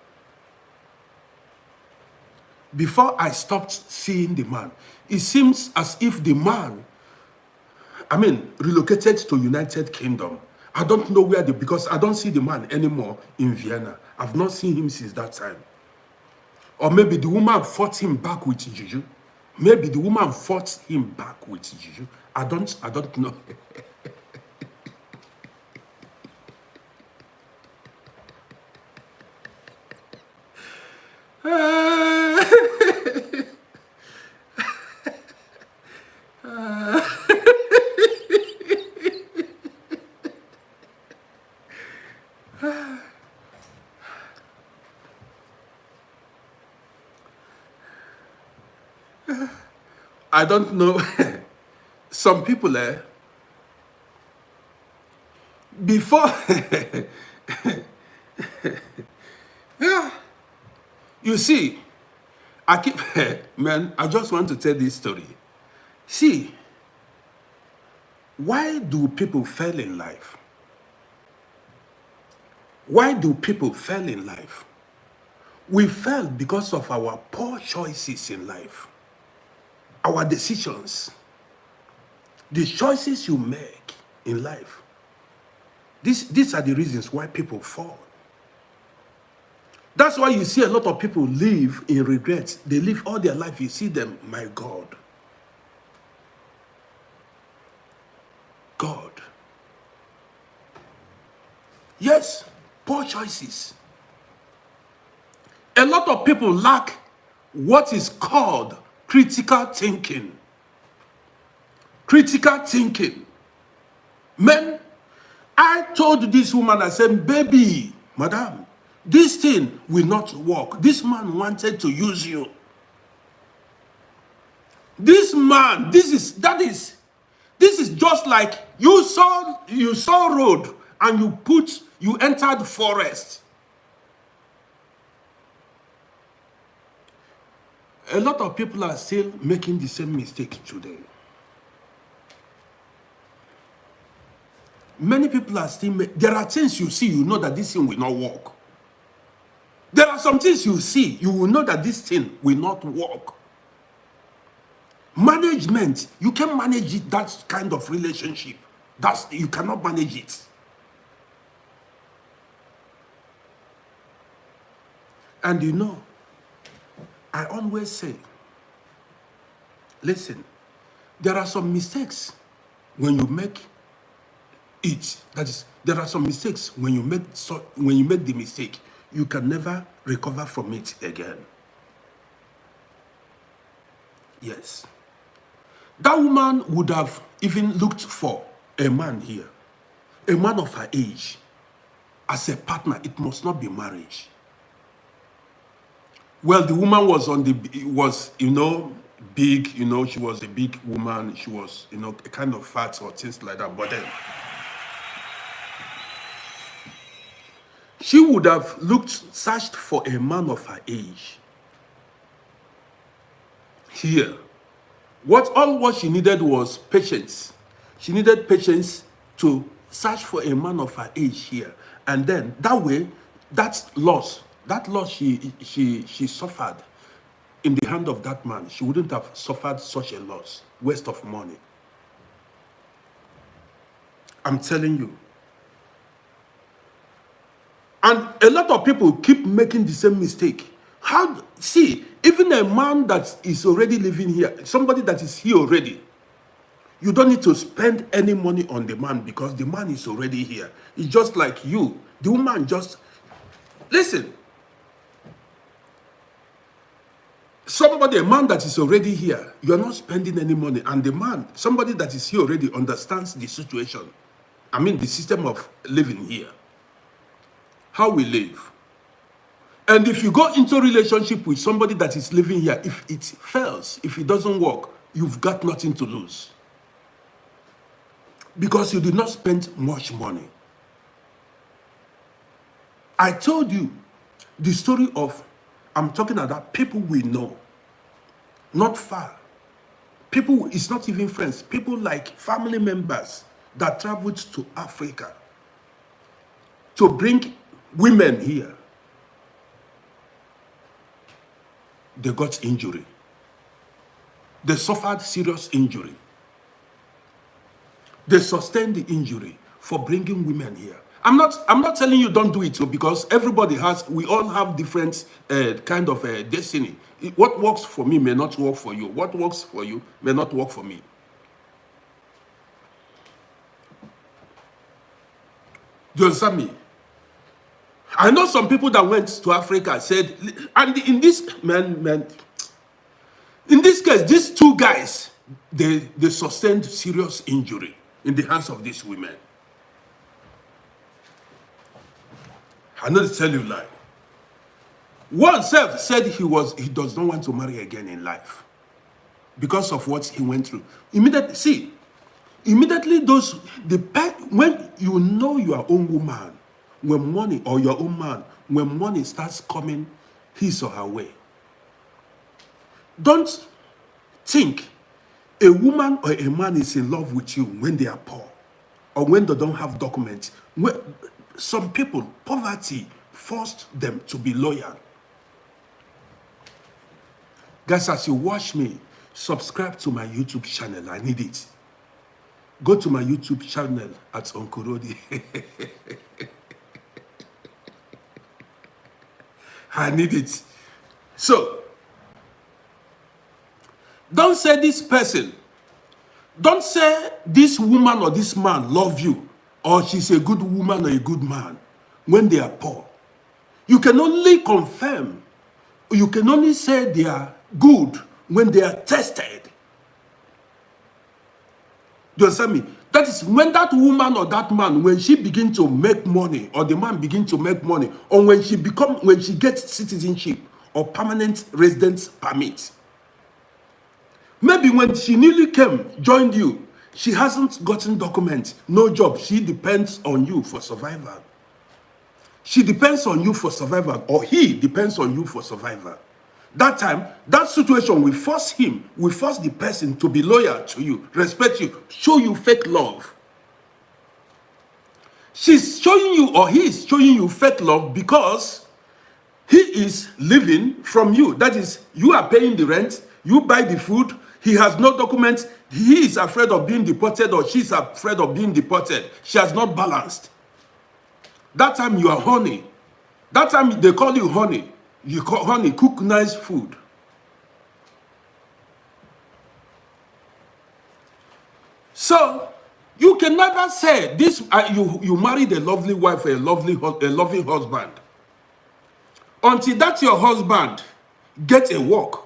Before I stopped seeing the man, it seems as if the man, I mean, relocated to United Kingdom. I don't know where because I don't see the man anymore in Vienna. I've not seen him since that time. Or maybe the woman fought him back with Juju. Maybe the woman fought him back with Juju. I don't know. I don't know. Some people before you see, I keep man, I just want to tell this story. See, why do people fail in life? Why do people fail in life? We fail because of our poor choices in life. Our decisions, the choices you make in life. These are the reasons why people fall. That's why you see a lot of people live in regret. They live all their life. You see them, my God. God. Yes, poor choices. A lot of people lack what is called critical thinking. Critical thinking. Men, I told this woman, I said, baby, madam, this thing will not work. This man wanted to use you. This man, this is just like you saw road and you entered forest. A lot of people are still making the same mistake today. Many people are still there are things you see, you know that this thing will not work. There are some things you see, you will know that this thing will not work. Management, you can manage it, that kind of relationship. You cannot manage it. And you know, I always say, listen, there are some mistakes when you make it. That is, there are some mistakes when you make the mistake, you can never recover from it again. Yes. That woman would have even looked for a man here, a man of her age, as a partner. It must not be marriage. Well, the woman was big, she was a big woman. She was, a kind of fat or things like that. But then she would have searched for a man of her age. Here, all what she needed was patience. She needed patience to search for a man of her age here. And then that way, that loss she suffered in the hand of that man, she wouldn't have suffered such a loss, waste of money. I'm telling you. And a lot of people keep making the same mistake. See, even a man that is already living here, somebody that is here already, you don't need to spend any money on the man because the man is already here. It's just like you. The woman just... Listen. A man that is already here, you're not spending any money. And the man, somebody that is here already understands the situation. I mean, the system of living here. How we live. And if you go into a relationship with somebody that is living here, if it fails, if it doesn't work, you've got nothing to lose. Because you did not spend much money. I told you the story of, I'm talking about people we know, not far. People, it's not even friends, people like family members that traveled to Africa to bring women here. They got injury. They suffered serious injury. They sustained the injury for bringing women here. I'm not telling you don't do it, because we all have different kind of destiny. What works for me may not work for you. What works for you may not work for me. Do you understand me? I know some people that went to Africa said, and in this in this case, these two guys, they sustained serious injury in the hands of these women. I know to tell you lie. One self said he does not want to marry again in life because of what he went through. Immediately, when you know your own woman, when money, or your own man, when money starts coming his or her way, don't think a woman or a man is in love with you when they are poor or when they don't have documents. Some people, poverty forced them to be loyal. Guys, as you watch me, subscribe to my YouTube channel. I need it. Go to my YouTube channel at Uncle RODDY. I need it. So, don't say this person, don't say this woman or this man love you, or she's a good woman or a good man when they are poor. You can only confirm, you can only say they are good when they are tested. Do you understand me? That is when that woman or that man, when she begin to make money, or the man begin to make money, or when she gets citizenship or permanent residence permit. Maybe when she newly joined you, she hasn't gotten documents, no job. She depends on you for survival. She depends on you for survival, or he depends on you for survival. That time, that situation will force the person to be loyal to you, respect you, show you fake love. She's showing you, or he is showing you fake love because he is living from you. That is, you are paying the rent, you buy the food, he has no documents, he is afraid of being deported, or she's afraid of being deported. She has not balanced. That time you are honey. That time they call you honey. You call honey, cook nice food. So you can never say this. You married a lovely wife or a loving husband until that your husband gets a work.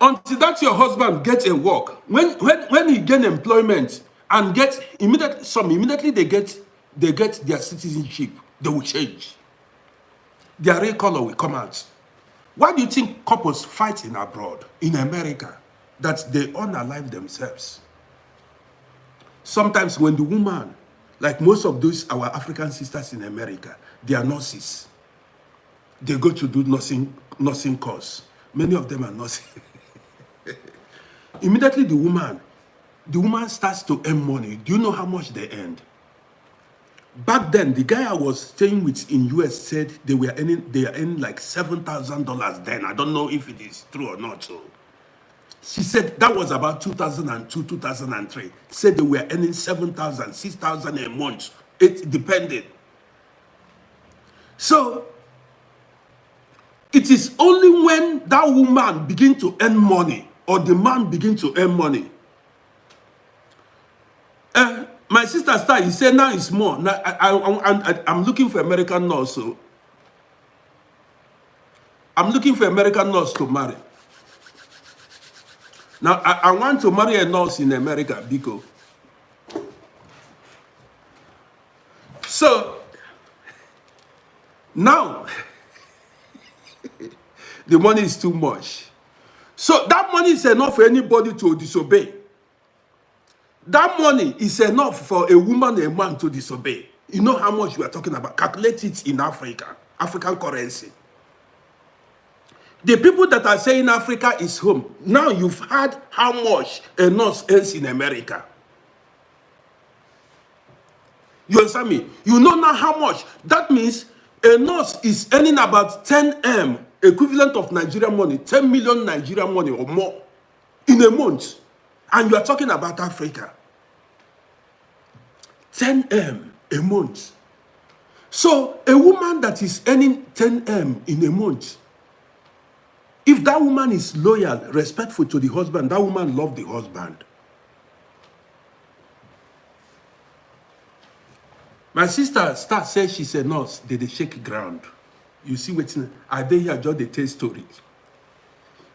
Until that your husband gets a work. When he gain employment and get immediately they get their citizenship, they will change. Their real color will come out. Why do you think couples fight in abroad, in America, that they unalive themselves? Sometimes when the woman, like most of our African sisters in America, they are nurses. They go to do nursing course. Many of them are nurses. Immediately the woman, the woman starts to earn money. Do you know how much they earned? Back then, the guy I was staying with in US said they are earning like $7,000 then. I don't know if it is true or not. So she said that was about 2002, 2003. Said they were earning 7,000, 6,000 a month. It depended. So it is only when that woman begin to earn money or the man begin to earn money. My sister started, he said now it's more. Now I'm looking for American nurse. So I'm looking for American nurse to marry. Now I want to marry a nurse in America because so now the money is too much. So that money is enough for anybody to disobey. That money is enough for a woman and a man to disobey. You know how much we are talking about. Calculate it in Africa, African currency. The people that are saying Africa is home, now you've heard how much a nurse earns in America. You understand me? You know now how much. That means a nurse is earning about 10 M, equivalent of Nigerian money, 10 million Nigerian money or more in a month. And you are talking about Africa. 10 M a month. So a woman that is earning 10 M in a month, if that woman is loyal, respectful to the husband, that woman loves the husband. My sister said she's a nurse, they shake ground. You see waiting, I dey here just the tell story.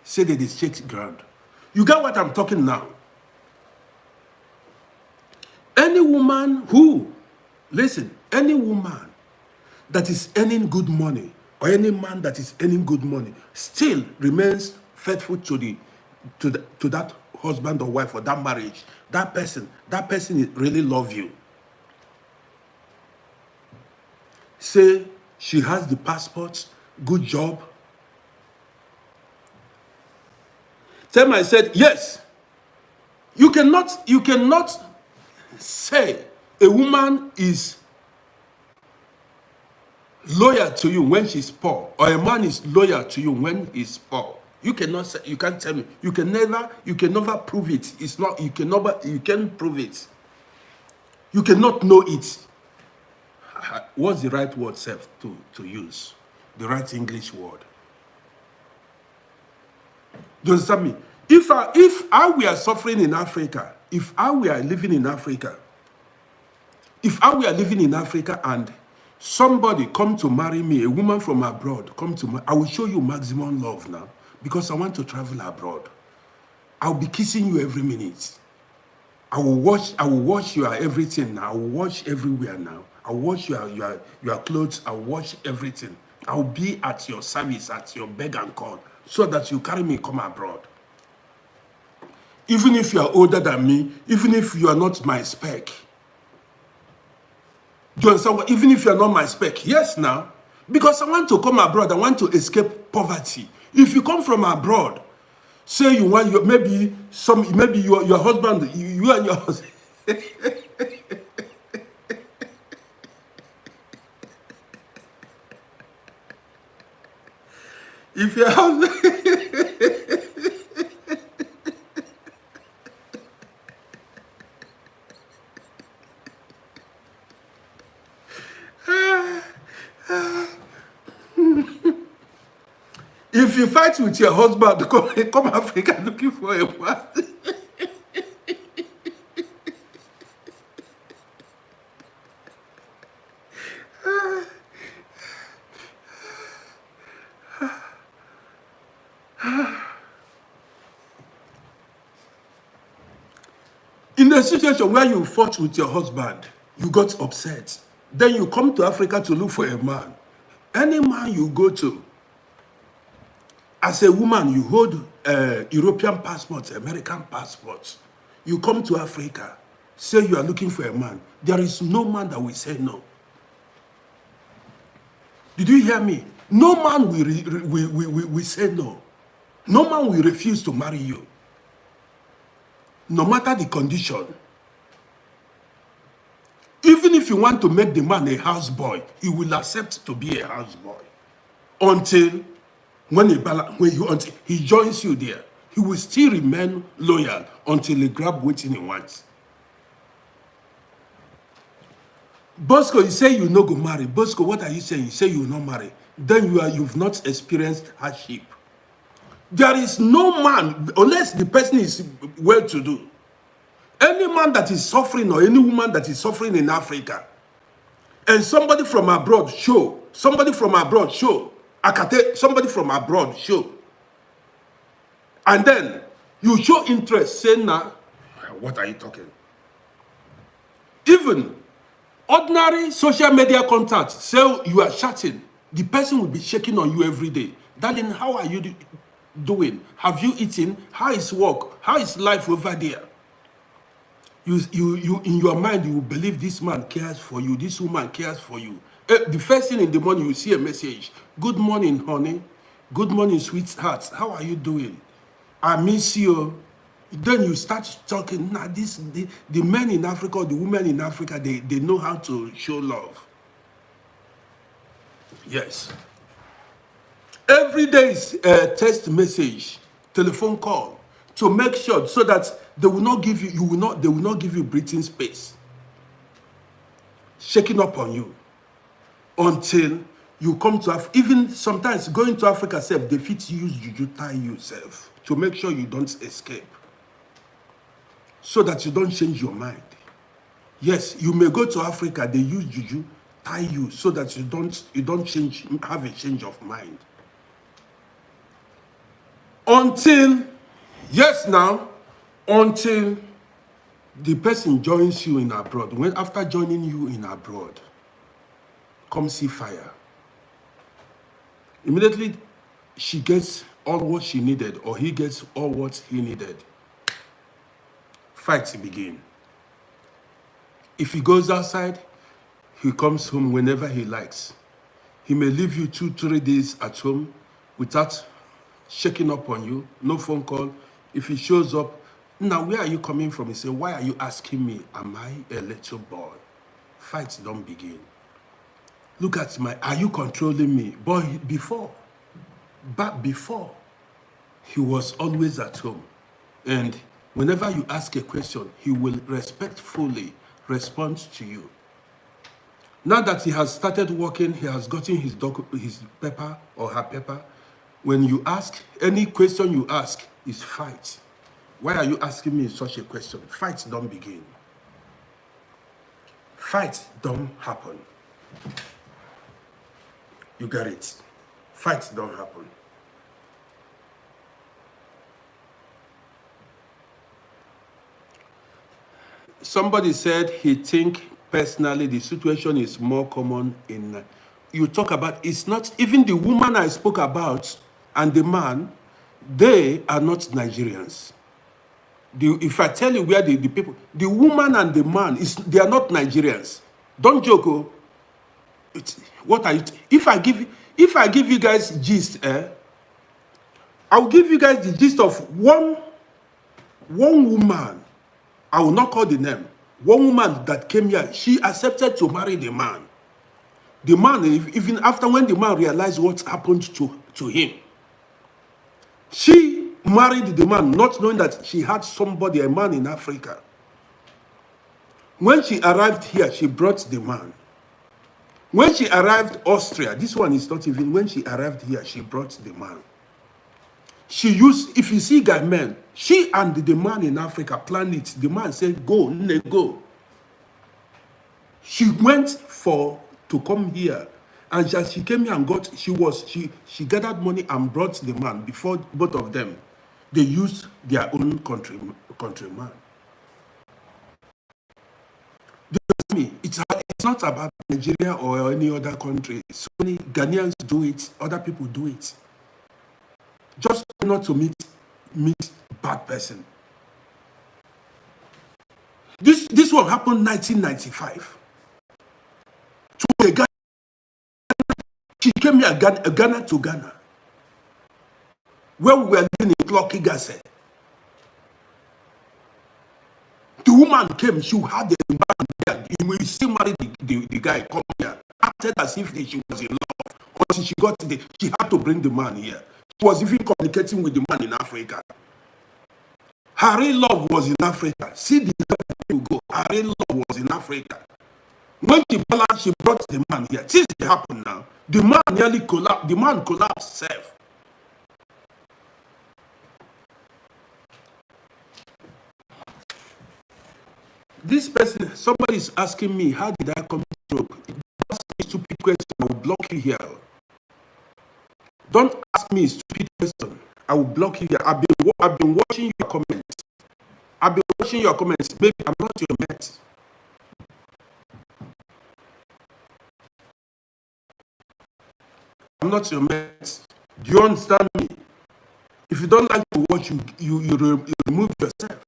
Say they shake ground. You get what I'm talking now? Any woman who, listen, any woman that is earning good money, or any man that is earning good money, still remains faithful to that husband or wife or that marriage. That person really love you. Say she has the passport, good job. Tell me, I said yes. You cannot say a woman is loyal to you when she's poor, or a man is loyal to you when he's poor. You cannot say, you can't tell me. You can never prove it. It's not, you can't prove it. You cannot know it. What's the right word, self, to use? The right English word. Do you understand me? If I were suffering in Africa, if I were living in Africa and somebody come to marry me, a woman from abroad come to marry, I will show you maximum love now because I want to travel abroad. I'll be kissing you every minute. I will watch your everything now. I will watch everywhere now. I will watch your clothes. I will watch everything. I will be at your service, at your beck and call, so that you carry me come abroad. Even if you are older than me, even if you are not my spec. Do you understand what? Even if you are not my spec, yes now. Because I want to come abroad, I want to escape poverty. If you come from abroad, say you want maybe your husband, you and your husband. If your husband if you fight with your husband, come Africa looking for a wife. In a situation where you fought with your husband, you got upset. Then you come to Africa to look for a man. Any man you go to, as a woman, you hold European passports, American passports. You come to Africa, say you are looking for a man. There is no man that will say no. Did you hear me? No man will say no. No man will refuse to marry you. no matter the condition. Even if you want to make the man a houseboy, he will accept to be a houseboy until until he joins you there. He will still remain loyal until he grab what he wants. Bosco, you say you no go marry. Bosco, what are you saying? You say you will not marry. Then you've not experienced hardship. There is no man, unless the person is well-to-do. Any man that is suffering or any woman that is suffering in Africa, and somebody from abroad show, somebody from abroad show, Akate, somebody from abroad show, and then you show interest, saying, nah, what are you talking? Even ordinary social media contacts, say you are chatting, the person will be checking on you every day. Darling, how are you doing? Have you eaten? How is work? How is life over there? You in your mind, you will believe this man cares for you, this woman cares for you. The first thing in the morning, you see a message. Good morning, honey. Good morning, sweetheart. How are you doing? I miss you. Then you start talking. Now, the men in Africa, the women in Africa, they know how to show love. Yes. Every day is a text message, telephone call, to make sure so that they will not give you, they will not give you breathing space. Shaking up on you until you come to even sometimes going to Africa self, they fit use juju tie yourself to make sure you don't escape. So that you don't change your mind. Yes, you may go to Africa, they use juju, tie you so that you don't change, have a change of mind. Until the person joins you in abroad. When after joining you in abroad, come see fire. Immediately she gets all what she needed, or he gets all what he needed. Fights begin. If he goes outside, he comes home whenever he likes. He may leave you 2-3 days at home without checking up on you, no phone call. If he shows up, now where are you coming from? He say, why are you asking me? Am I a little boy? Fights don't begin. Look at are you controlling me? Boy, before, he was always at home. And whenever you ask a question, he will respectfully respond to you. Now that he has started working, he has gotten his paper or her paper. When you ask, any question you ask is fight. Why are you asking me such a question? Fights don't begin. Fights don't happen. You get it? Fights don't happen. Somebody said he think personally the situation is more common in, you talk about, it's not, even the woman I spoke about and the man, they are not Nigerians. If I tell you where the people, the woman and the man, they are not Nigerians. Don't joke. Oh. What are you, if I give you guys gist, I'll give you guys the gist of one woman. I will not call the name. One woman that came here, she accepted to marry the man. The man, even after when the man realized what happened to him, she married the man, not knowing that she had somebody, a man in Africa. When she arrived here, she brought the man. When she arrived Austria, this one is not even, when she arrived here, she brought the man. She used, if you see guy men, she and the man in Africa planned it. The man said, go, go. She went to come here. And as she came here and she gathered money and brought the man. Before both of them, they used their own countryman. It's not about Nigeria or any other country. So many Ghanaians do it, other people do it. Just not to meet bad person. This one happened 1995. To a Ghana, she came here Ghana to Ghana, where we were living in Clocky Gasse. The woman came, she had the man there. You still married the guy, come here. Acted as if she was in love. Until she got she had to bring the man here. She was even communicating with the man in Africa. Her real love was in Africa. See the level you go. Her real love was in Africa. When she balanced, she brought the man here. This happened now. The man nearly collapsed. The man collapsed self. This person, somebody is asking me, how did I come to Europe? Ask me a stupid question, I will block you here. Don't ask me a stupid question. I will block you here. I've been watching your comments. I've been watching your comments. Maybe I'm not your mate. I'm not your mate. Do you understand me? If you don't like to watch, you remove yourself.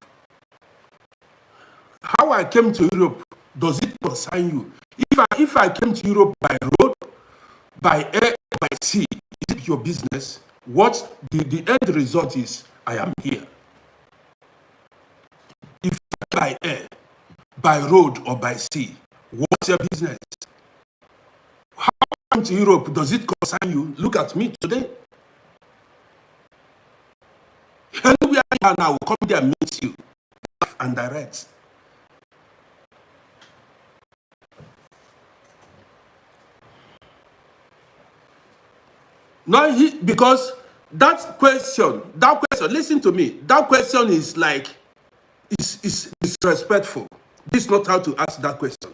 How I came to Europe, does it concern you? If I came to Europe by road, by air, by sea, is it your business? What the end result is, I am here. If by air, by road, or by sea, what's your business? How I come to Europe, does it concern you? Look at me today. Anywhere you are now, come there and meet you, and direct. No, because that question, listen to me, that question is like, is disrespectful. This is not how to ask that question.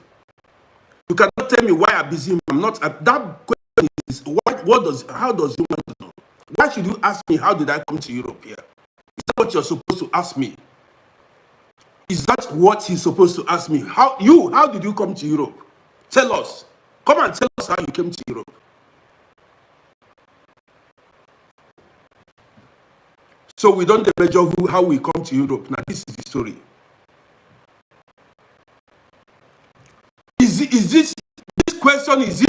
You cannot tell me why I'm busy. I'm not. That question is, how does you want to know? Why should you ask me, how did I come to Europe here? Is that what you're supposed to ask me? Is that what he's supposed to ask me? How did you come to Europe? Tell us. Come and tell us how you came to Europe. So we don't measure how we come to Europe. Now this is the story. Is this question, is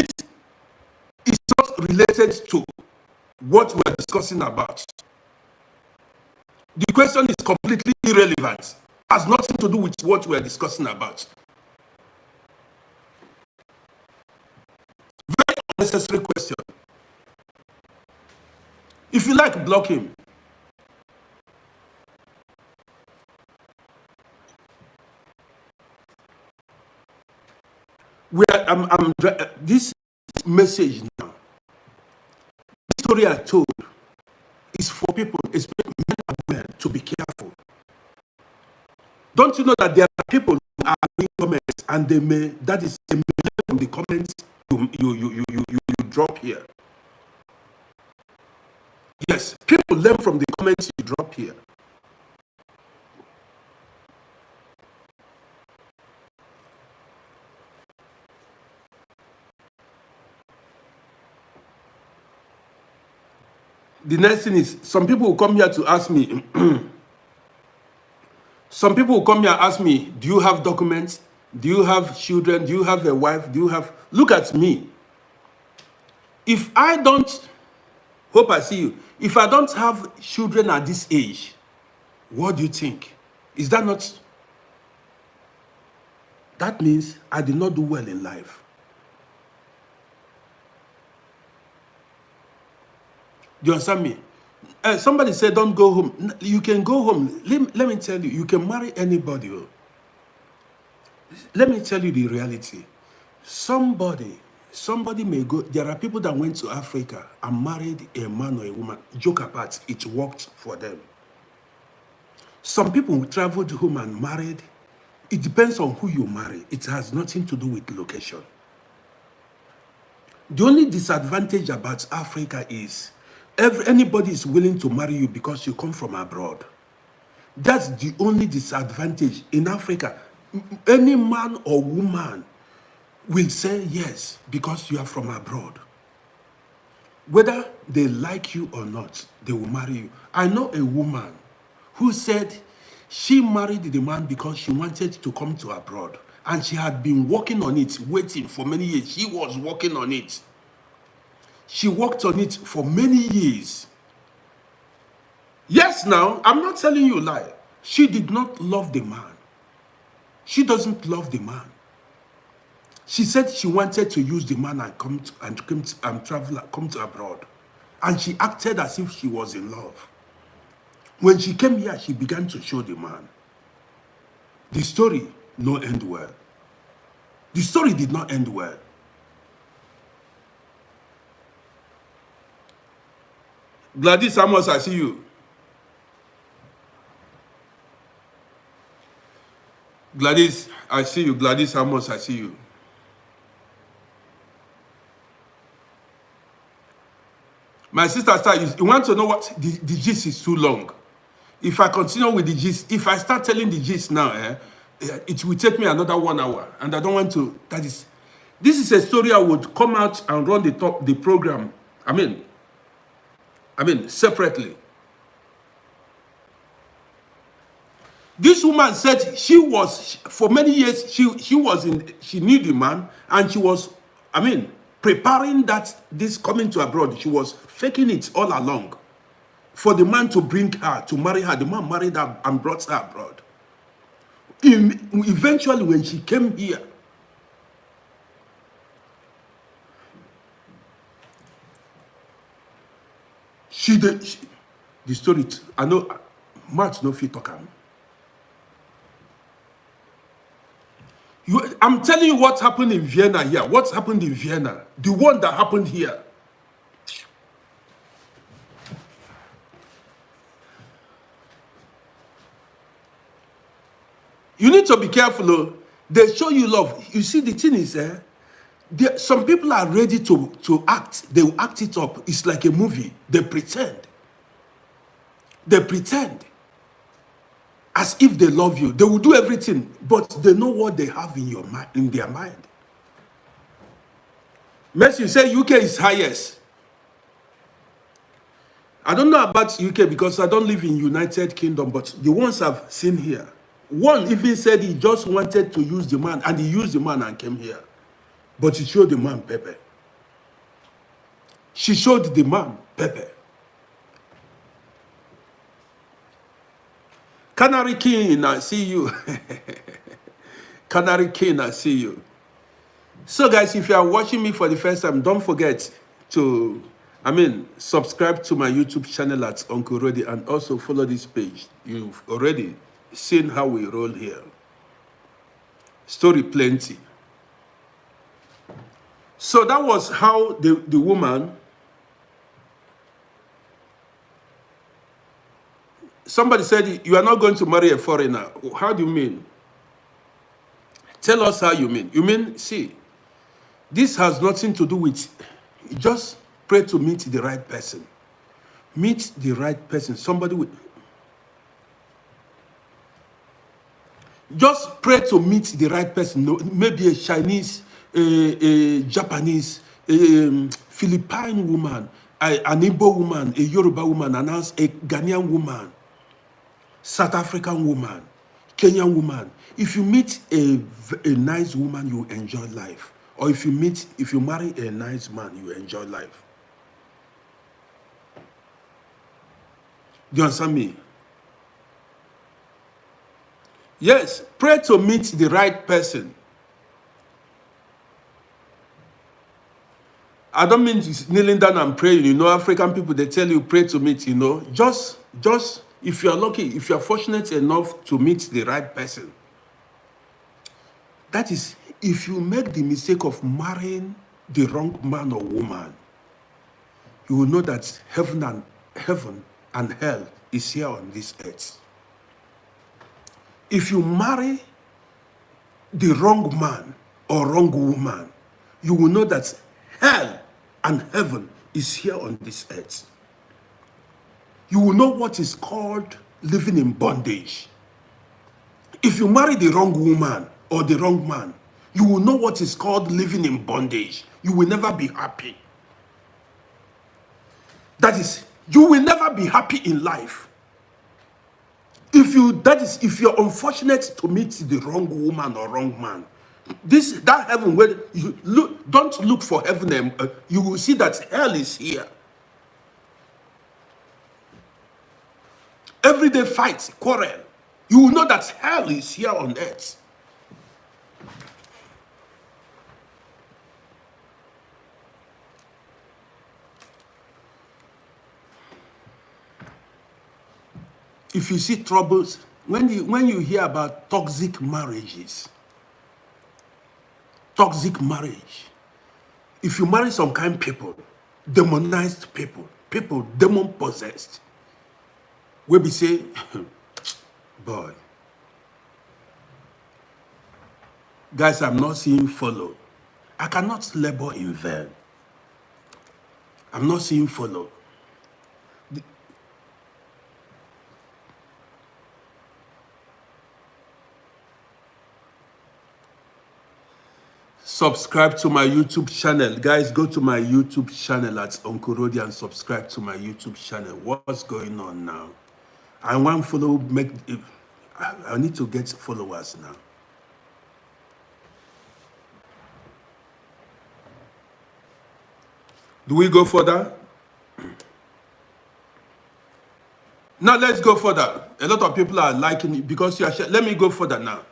not related to what we're discussing about? The question is completely irrelevant. Has nothing to do with what we're discussing about. Very unnecessary question. If you like, block him. This message now, the story I told, is for people, especially men and women, to be careful. Don't you know that there are people who are doing comments, and they may learn from the comments you drop here. Yes, people learn from the comments you drop here. The next thing is, some people will come here to ask me, some people will come here and ask me, do you have documents? Do you have children? Do you have a wife? Look at me. If I don't, hope I see you. If I don't have children at this age, what do you think? Is that not? That means I did not do well in life. Do you understand me? Somebody said, don't go home. You can go home. Let me tell you, you can marry anybody. Let me tell you the reality. Somebody may go. There are people that went to Africa and married a man or a woman. Joke apart, it worked for them. Some people traveled home and married. It depends on who you marry. It has nothing to do with location. The only disadvantage about Africa is anybody is willing to marry you because you come from abroad. That's the only disadvantage in Africa. Any man or woman will say yes because you are from abroad. Whether they like you or not, they will marry you. I know a woman who said she married the man because she wanted to come to abroad, and she had been working on it, waiting for many years. She was working on it. She worked on it for many years. Yes, now, I'm not telling you a lie. She did not love the man. She doesn't love the man. She said she wanted to use the man and come to abroad. And she acted as if she was in love. When she came here, she began to show the man. The story no end well. The story did not end well. Gladys Amos, I see you. Gladys, I see you. Gladys Amos, I see you. My sister, you want to know what? The gist is too long. If I continue with the gist, if I start telling the gist now, it will take me another 1 hour. And I don't want to, this is a story I would come out and run the program. I mean, separately. This woman said she was, for many years, she knew the man, and she was, preparing this coming to abroad. She was faking it all along for the man to bring her, to marry her. The man married her and brought her abroad. Eventually, when she came here, the story, I know, much no fit talk am. I'm telling you what happened in Vienna here. What happened in Vienna? The one that happened here. You need to be careful. Oh. They show you love. You see, the thing is, some people are ready to act. They will act it up. It's like a movie. They pretend. They pretend as if they love you. They will do everything, but they know what they have in their mind. Messi, you say UK is highest. I don't know about UK because I don't live in United Kingdom, but the ones I've seen here, one even said he just wanted to use the man, and he used the man and came here. But he showed the man pepper. She showed the man pepper. Canary King, I see you. Canary King, I see you. So guys, if you are watching me for the first time, don't forget to, subscribe to my YouTube channel at Uncle Roddy, and also follow this page. You've already seen how we roll here. Story plenty. So that was how the woman, somebody said, you are not going to marry a foreigner. How do you mean? Tell us how you mean. You mean, see, this has nothing to do with, just pray to meet the right person. Meet the right person. Somebody with, just pray to meet the right person. No, maybe a Chinese, a Japanese, a Philippine woman, an Igbo woman, a Yoruba woman, a Ghanaian woman, South African woman, Kenyan woman. If you meet a nice woman, you enjoy life. Or if you marry a nice man, you enjoy life. Do you understand me? Yes, pray to meet the right person. I don't mean kneeling down and praying. You know, African people, they tell you pray to meet, you know. Just if you're lucky, if you're fortunate enough to meet the right person. That is, if you make the mistake of marrying the wrong man or woman, you will know that heaven and hell is here on this earth. If you marry the wrong man or wrong woman, you will know that hell and heaven is here on this earth. You will know what is called living in bondage. If you marry the wrong woman or the wrong man, you will know what is called living in bondage. You will never be happy. That is, you will never be happy in life. If you're unfortunate to meet the wrong woman or wrong man, that heaven where you look, don't look for heaven. You will see that hell is here. Everyday fight, quarrel. You will know that hell is here on earth. if you see troubles, when you hear about toxic marriage, if you marry some kind of people, demonized people demon possessed, we be say, boy, guys, I'm not seeing follow. I cannot labor in vain. I'm not seeing follow. Subscribe to my YouTube channel. Guys, go to my YouTube channel at Uncle RODDY and subscribe to my YouTube channel. What's going on now? I want follow, I need to get followers now. Do we go further? Now let's go further. A lot of people are liking it because you are sharing. Let me go further now.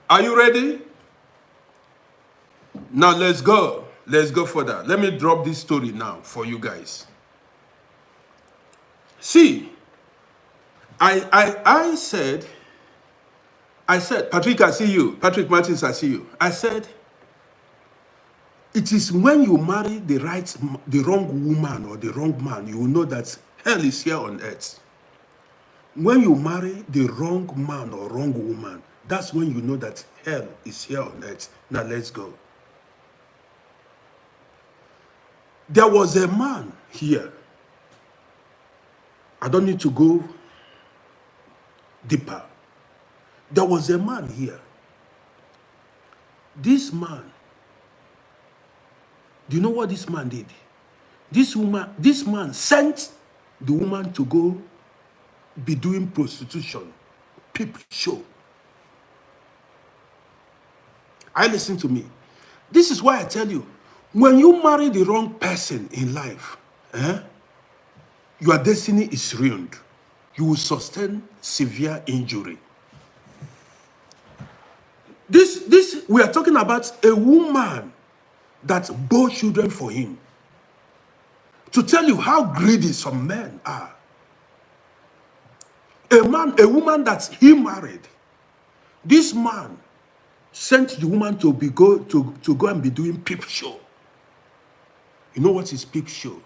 Are you ready? Now let's go. Let's go further. Let me drop this story now for you guys. See, I said, Patrick, I see you. Patrick Martins, I see you. I said, it is when you marry the wrong woman or the wrong man, you will know that hell is here on earth. When you marry the wrong man or wrong woman, that's when you know that hell is here on earth. Now let's go. There was a man here. I don't need to go deeper. There was a man here. This man, do you know what this man did? This man sent the woman to go be doing prostitution, peep show. Listen to me. This is why I tell you, when you marry the wrong person in life, your destiny is ruined. You will sustain severe injury. This we are talking about a woman that bore children for him. To tell you how greedy some men are. A woman that he married. This man sent the woman to go and be doing peep show. You know what is peep show?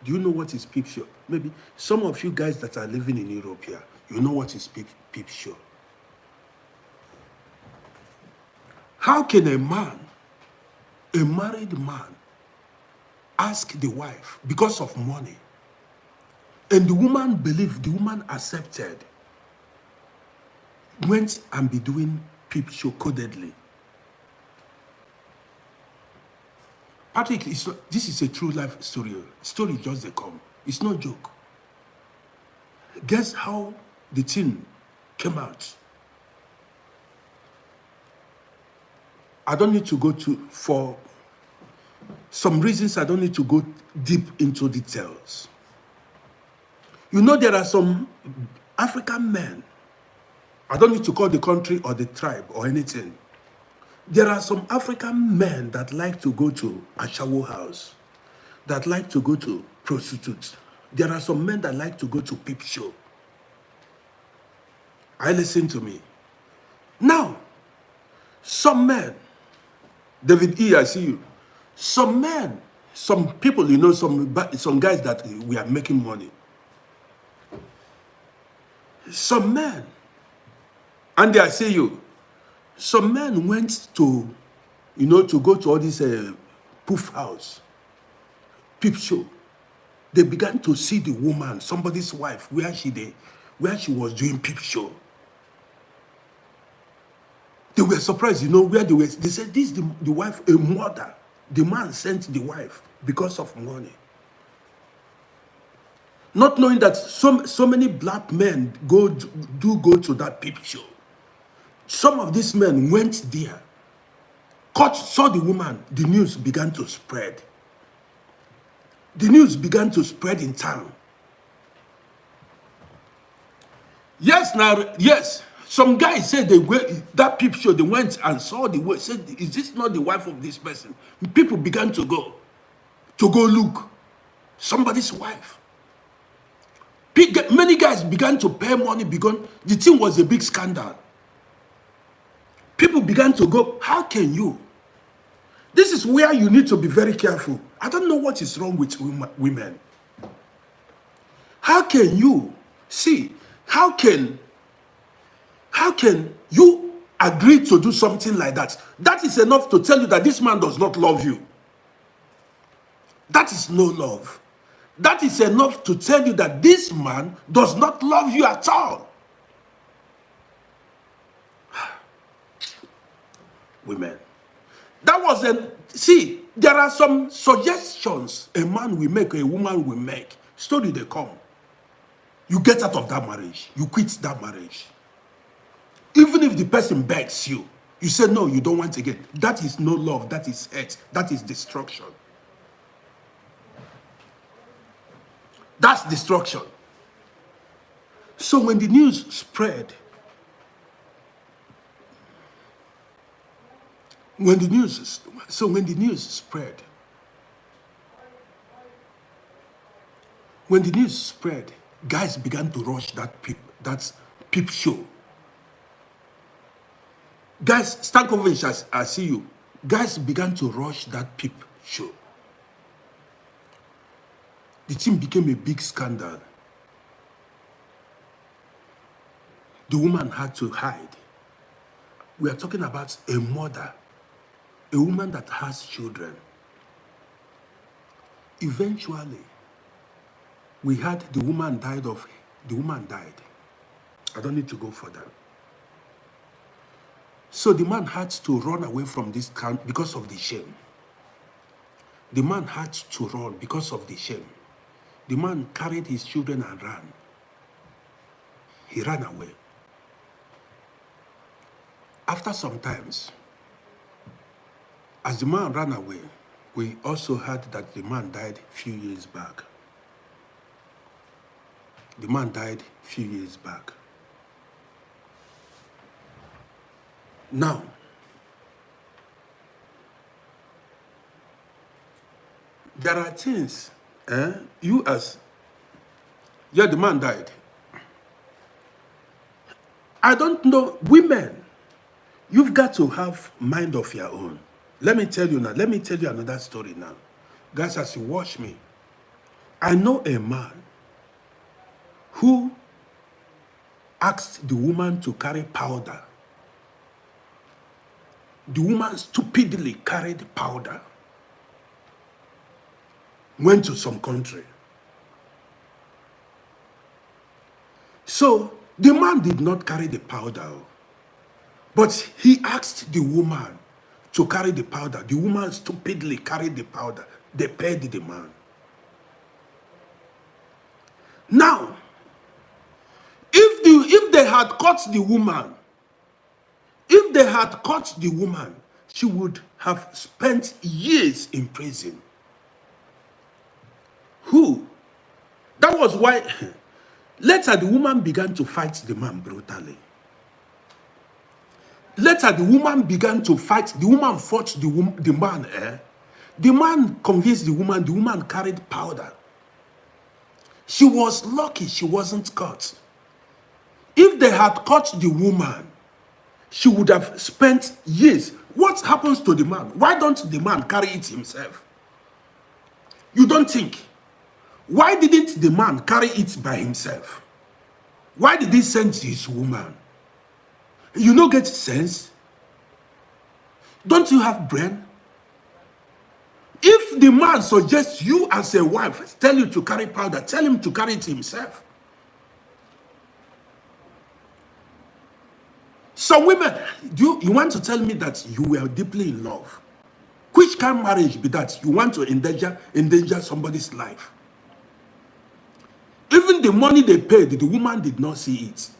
Do you know what is peep show? Maybe some of you guys that are living in Europe here, you know what is peep show. How can a married man, ask the wife because of money, and the woman believed, the woman accepted, went and be doing peep show codedly? Patrick, this is a true life story. Story just they come. It's no joke. Guess how the thing came out? I don't need to go for some reasons, I don't need to go deep into details. You know, there are some African men, I don't need to call the country or the tribe or anything. There are some African men that like to go to a shower house, that like to go to prostitutes. There are some men that like to go to peep show. Listen to me. Now, some men, David E., I see you. Some men, some people, you know, some guys that we are making money. Some men, and I see you. Some men went to, you know, to go to all this poof house, peep show. They began to see the woman, somebody's wife, where she was doing peep show. They were surprised, you know, where they were. They said, this is the wife, a mother. The man sent the wife because of money. Not knowing that so many black men go to that peep show. Some of these men went there, saw the woman, the news began to spread. The news began to spread in town. Yes. Some guys said that peep show, they went and saw the wife, said, is this not the wife of this person? People began to go look. Somebody's wife. Many guys began to pay money because the thing was a big scandal. People began to go, how can you? This is where you need to be very careful. I don't know what is wrong with women. How can you see? How can you agree to do something like that? That is enough to tell you that this man does not love you. That is no love. That is enough to tell you that this man does not love you at all. Women. That was see, there are some suggestions a man will make, a woman will make. Story they come. You get out of that marriage. You quit that marriage. Even if the person begs you, you say, no, you don't want again. That is no love. That is hate. That is destruction. That's destruction. So when the news spread, when the news spread, guys began to rush that peep show. Guys, Stankovic, I see you. Guys began to rush that peep show. The thing became a big scandal. The woman had to hide. We are talking about a mother, a woman that has children. Eventually, we had the woman died. I don't need to go further. So the man had to run away from this camp because of the shame. The man had to run because of the shame. The man carried his children and ran. He ran away. After some times, as the man ran away, we also heard that the man died a few years back. The man died a few years back. Now, there are things, the man died. I don't know, women, you've got to have mind of your own. Let me tell you another story now. Guys, as you watch me, I know a man who asked the woman to carry powder. The woman stupidly carried powder. Went to some country. So, the man did not carry the powder. But he asked the woman to carry the powder. The woman stupidly carried the powder. They paid the man. Now, if they had caught the woman, she would have spent years in prison. Who? That was why later the woman began to fight the man brutally. Later the woman began to fight. The woman fought the man. The man convinced the woman carried powder. She was lucky she wasn't caught. If they had caught the woman, she would have spent years. What happens to the man? Why don't the man carry it himself? You don't think? Why didn't the man carry it by himself? Why did he send his woman? You don't get sense? Don't you have brain? If the man suggests you as a wife, tell you to carry powder, tell him to carry it himself. Some women, you want to tell me that you were deeply in love? Which kind of marriage be that? You want to endanger somebody's life? Even the money they paid, the woman did not see it.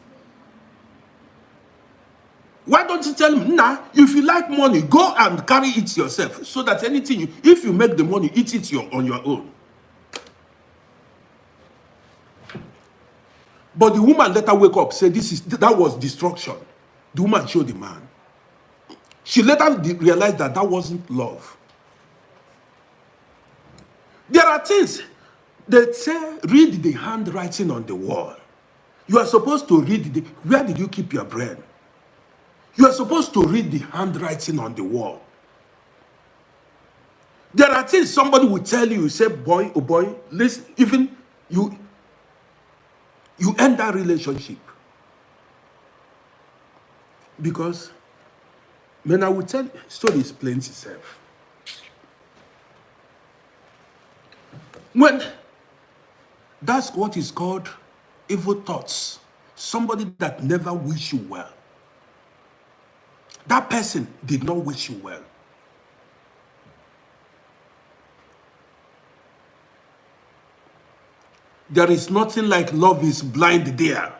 Why don't you tell him, nah, if you like money, go and carry it yourself, so that anything, if you make the money, eat it on your own. But the woman later wake up, say that was destruction. The woman showed the man. She later realized that wasn't love. There are things, They say, read the handwriting on the wall. You are supposed to read where did you keep your brain? You are supposed to read the handwriting on the wall. There are things somebody will tell you, say, boy, oh boy, listen, even you end that relationship. Because, when I will tell stories plain itself. When that's what is called evil thoughts. Somebody that never wish you well. That person did not wish you well. There is nothing like love is blind there.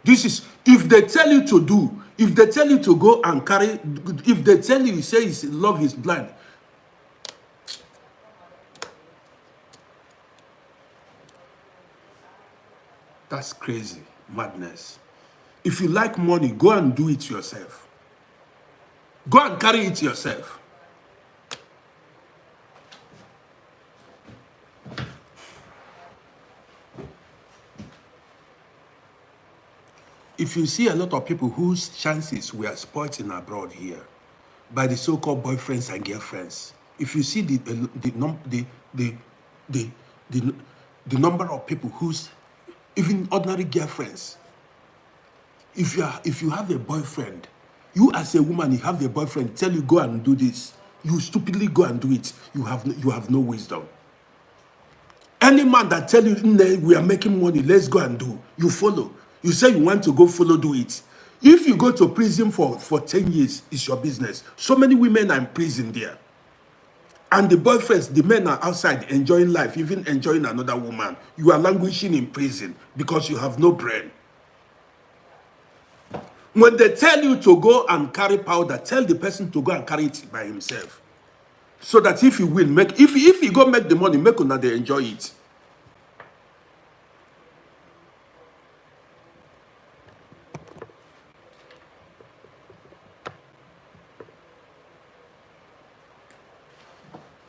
This is, if they tell you to do, if they tell you to go and carry, if they tell you, say love is blind. That's crazy, madness. If you like money, go and do it yourself. Go and carry it yourself. If you see a lot of people whose chances were spoiled in abroad here by the so-called boyfriends and girlfriends, if you see the number of people whose even ordinary girlfriends, if you have a boyfriend, you as a woman, you have a boyfriend tell you go and do this, you stupidly go and do it. You have no wisdom. Any man that tell you we are making money, let's go and do, you follow. You say you want to go follow, do it. If you go to prison for 10 years, it's your business. So many women are in prison there. And the boyfriends, the men are outside enjoying life, even enjoying another woman. You are languishing in prison because you have no brain. When they tell you to go and carry powder, tell the person to go and carry it by himself. So that if he win, if he go make the money, make una they enjoy it.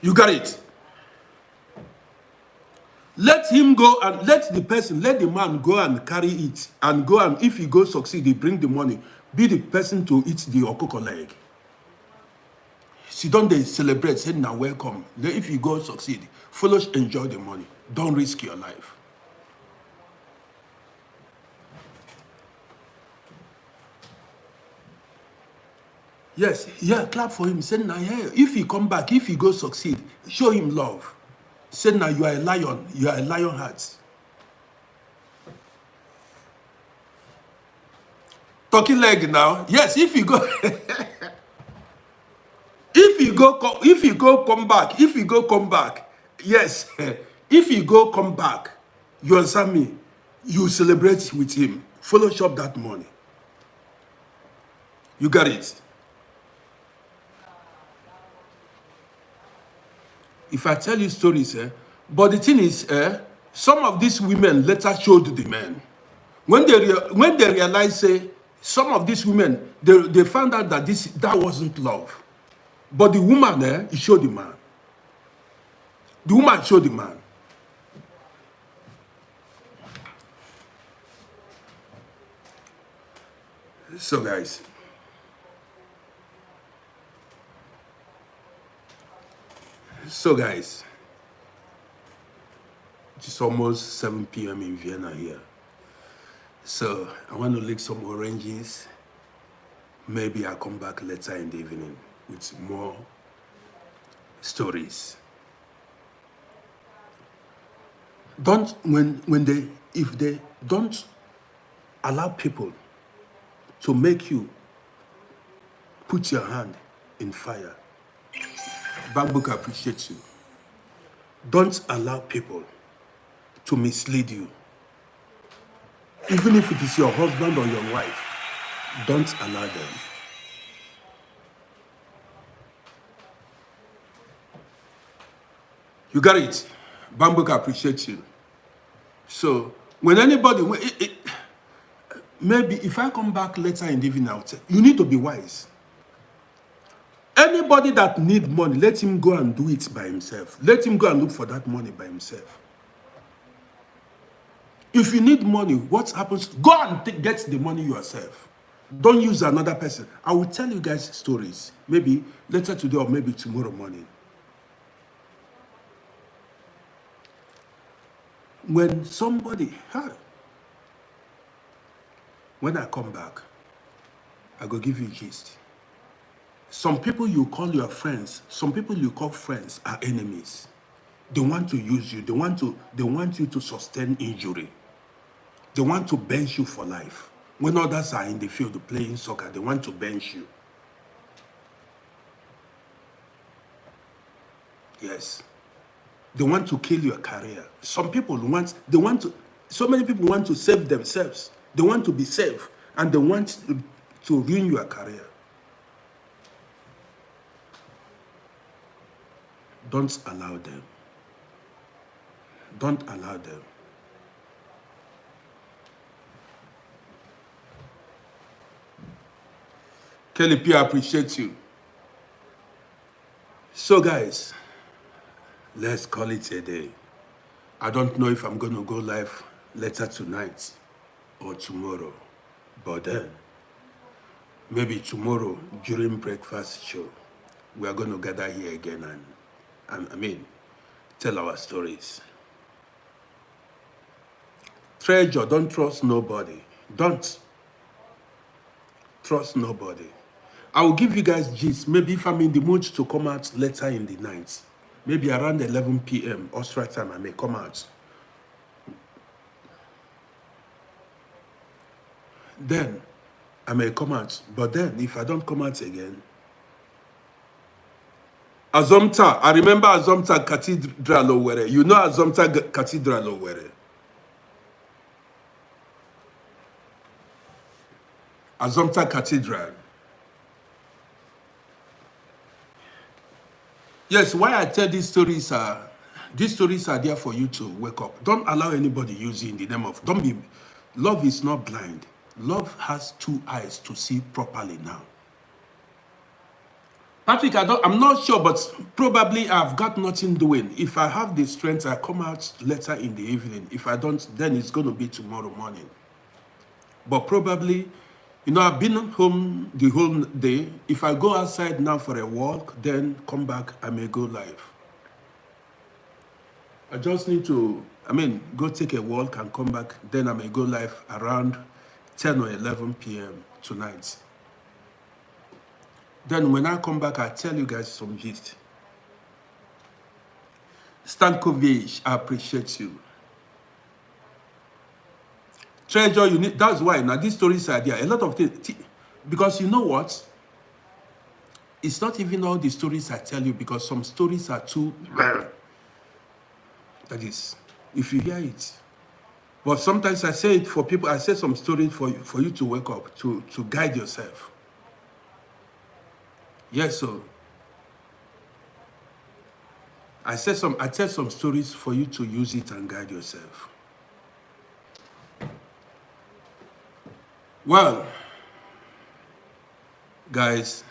You got it. Let him go and let the man go and carry it and go, and if he go succeed, he bring the money. Be the person to eat the okoko leg. Sit down there, celebrate, say now welcome. Then if you go succeed, follow, enjoy the money. Don't risk your life. Yes, yeah, clap for him. Say now, yeah, if he come back, if he go succeed, show him love. Say now you are a lion, you are a lion heart. Talking leg now. Yes, if you go if you go come back, yes, if you go come back, you understand me, you celebrate with him, follow shop that money. You got it. If I tell you stories, but the thing is, some of these women later showed the men. When they realized, some of these women, they found out that that wasn't love. But the woman, he showed the man. The woman showed the man. So guys, it's almost 7 p.m. in Vienna here. So I want to lick some oranges. Maybe I'll come back later in the evening with more stories. If they don't allow people to make you put your hand in fire, Bambook appreciates you. Don't allow people to mislead you. Even if it is your husband or your wife, don't allow them. You got it. Bambook appreciates you. So when anybody, maybe if I come back later in the evening, I'll tell you, need to be wise. Anybody that need money, let him go and do it by himself. Let him go and look for that money by himself. If you need money, what happens? Go and get the money yourself. Don't use another person. I will tell you guys stories, maybe later today or maybe tomorrow morning. When somebody, when I come back, I go give you gist. Some people you call your friends, some people you call friends are enemies. They want to use you. They want you to sustain injury. They want to bench you for life. When others are in the field playing soccer, they want to bench you. Yes. They want to kill your career. Some people so many people want to save themselves. They want to be safe, and they want to ruin your career. Don't allow them. Don't allow them. Kelly P, I appreciate you. So guys, let's call it a day. I don't know if I'm going to go live later tonight or tomorrow, but then maybe tomorrow during breakfast show, we are going to gather here again and tell our stories. Treasure, don't trust nobody. Don't trust nobody. I will give you guys gist. Maybe if I'm in the mood to come out later in the night, maybe around 11 p.m. Australia time, I may come out. Then I may come out. But then if I don't come out again, Azomta, I remember Azomta Cathedral Owerri. You know Azomta Cathedral Owerri. Azomta Cathedral. Yes, why I tell these stories are there for you to wake up. Don't allow anybody use you in the name of, love is not blind. Love has two eyes to see properly now. Patrick, I'm not sure, but probably I've got nothing doing. If I have the strength, I come out later in the evening. If I don't, then it's going to be tomorrow morning. But probably, I've been home the whole day. If I go outside now for a walk, then come back, I may go live. I just need to, go take a walk and come back, then I may go live around 10 or 11 p.m. tonight. Then when I come back, I tell you guys some gist. Stankovic, I appreciate you. Treasure, that's why now these stories are there. A lot of things, because you know what? It's not even all the stories I tell you, because some stories are too rare. That is, if you hear it. But sometimes I say it for people, I say some stories for you to wake up, to guide yourself. Yes, so I tell some stories for you to use it and guide yourself. Well, guys,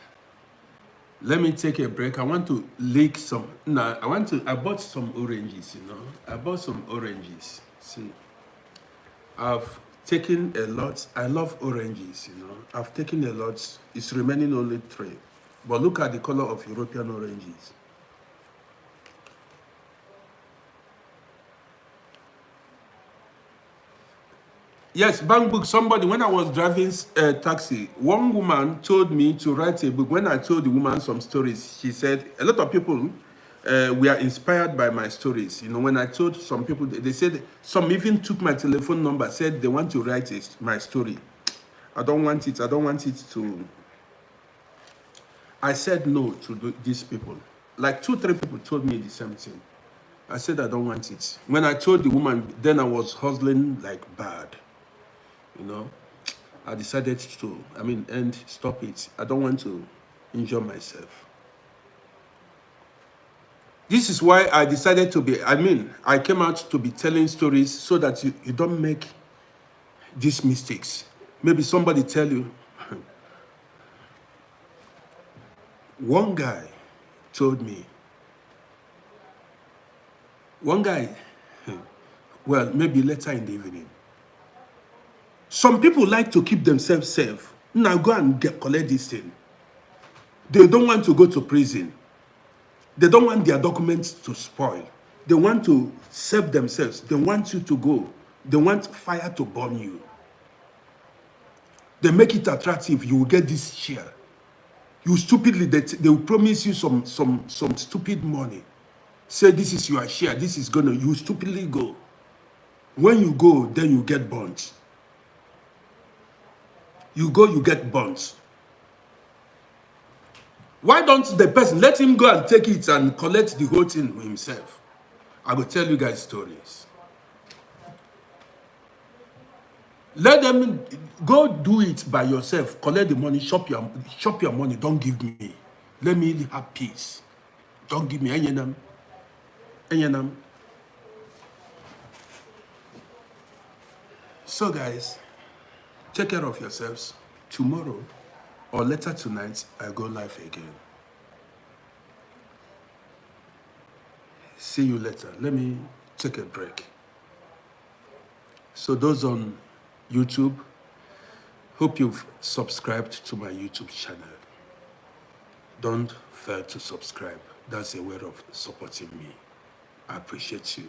let me take a break. I want to lick some. No, I bought some oranges, I bought some oranges. See, I've taken a lot. I love oranges, I've taken a lot. It's remaining only 3. But look at the color of European oranges. Yes, bank book. Somebody, when I was driving a taxi, one woman told me to write a book. When I told the woman some stories, she said, a lot of people were inspired by my stories. When I told some people, they said, some even took my telephone number, said they want to write my story. I don't want it. I don't want it to. I said no to these people. Like 2-3 people told me the same thing. I said I don't want it. When I told the woman, then I was hustling like bad. I decided to, stop it. I don't want to injure myself. This is why I decided to be, I came out to be telling stories so that you don't make these mistakes. Maybe somebody tell you, one guy told me, Well, maybe later in the evening. Some people like to keep themselves safe. Now go and collect this thing. They don't want to go to prison. They don't want their documents to spoil. They want to save themselves. They want you to go. They want fire to burn you. They make it attractive. You will get this share. You stupidly, they will promise you some stupid money. Say this is your share. This is gonna. You stupidly go. When you go, then you get burnt. You go, you get burnt. Why don't the person let him go and take it and collect the whole thing himself? I will tell you guys stories. Let them go do it by yourself. Collect the money, shop your money. Don't give me. Let me have peace. Don't give me any. So guys, take care of yourselves. Tomorrow or later tonight, I go live again. See you later. Let me take a break. So those on YouTube, hope you've subscribed to my YouTube channel. Don't fail to subscribe. That's a way of supporting me. I appreciate you.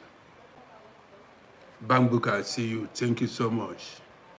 Bambuka, I see you. Thank you so much.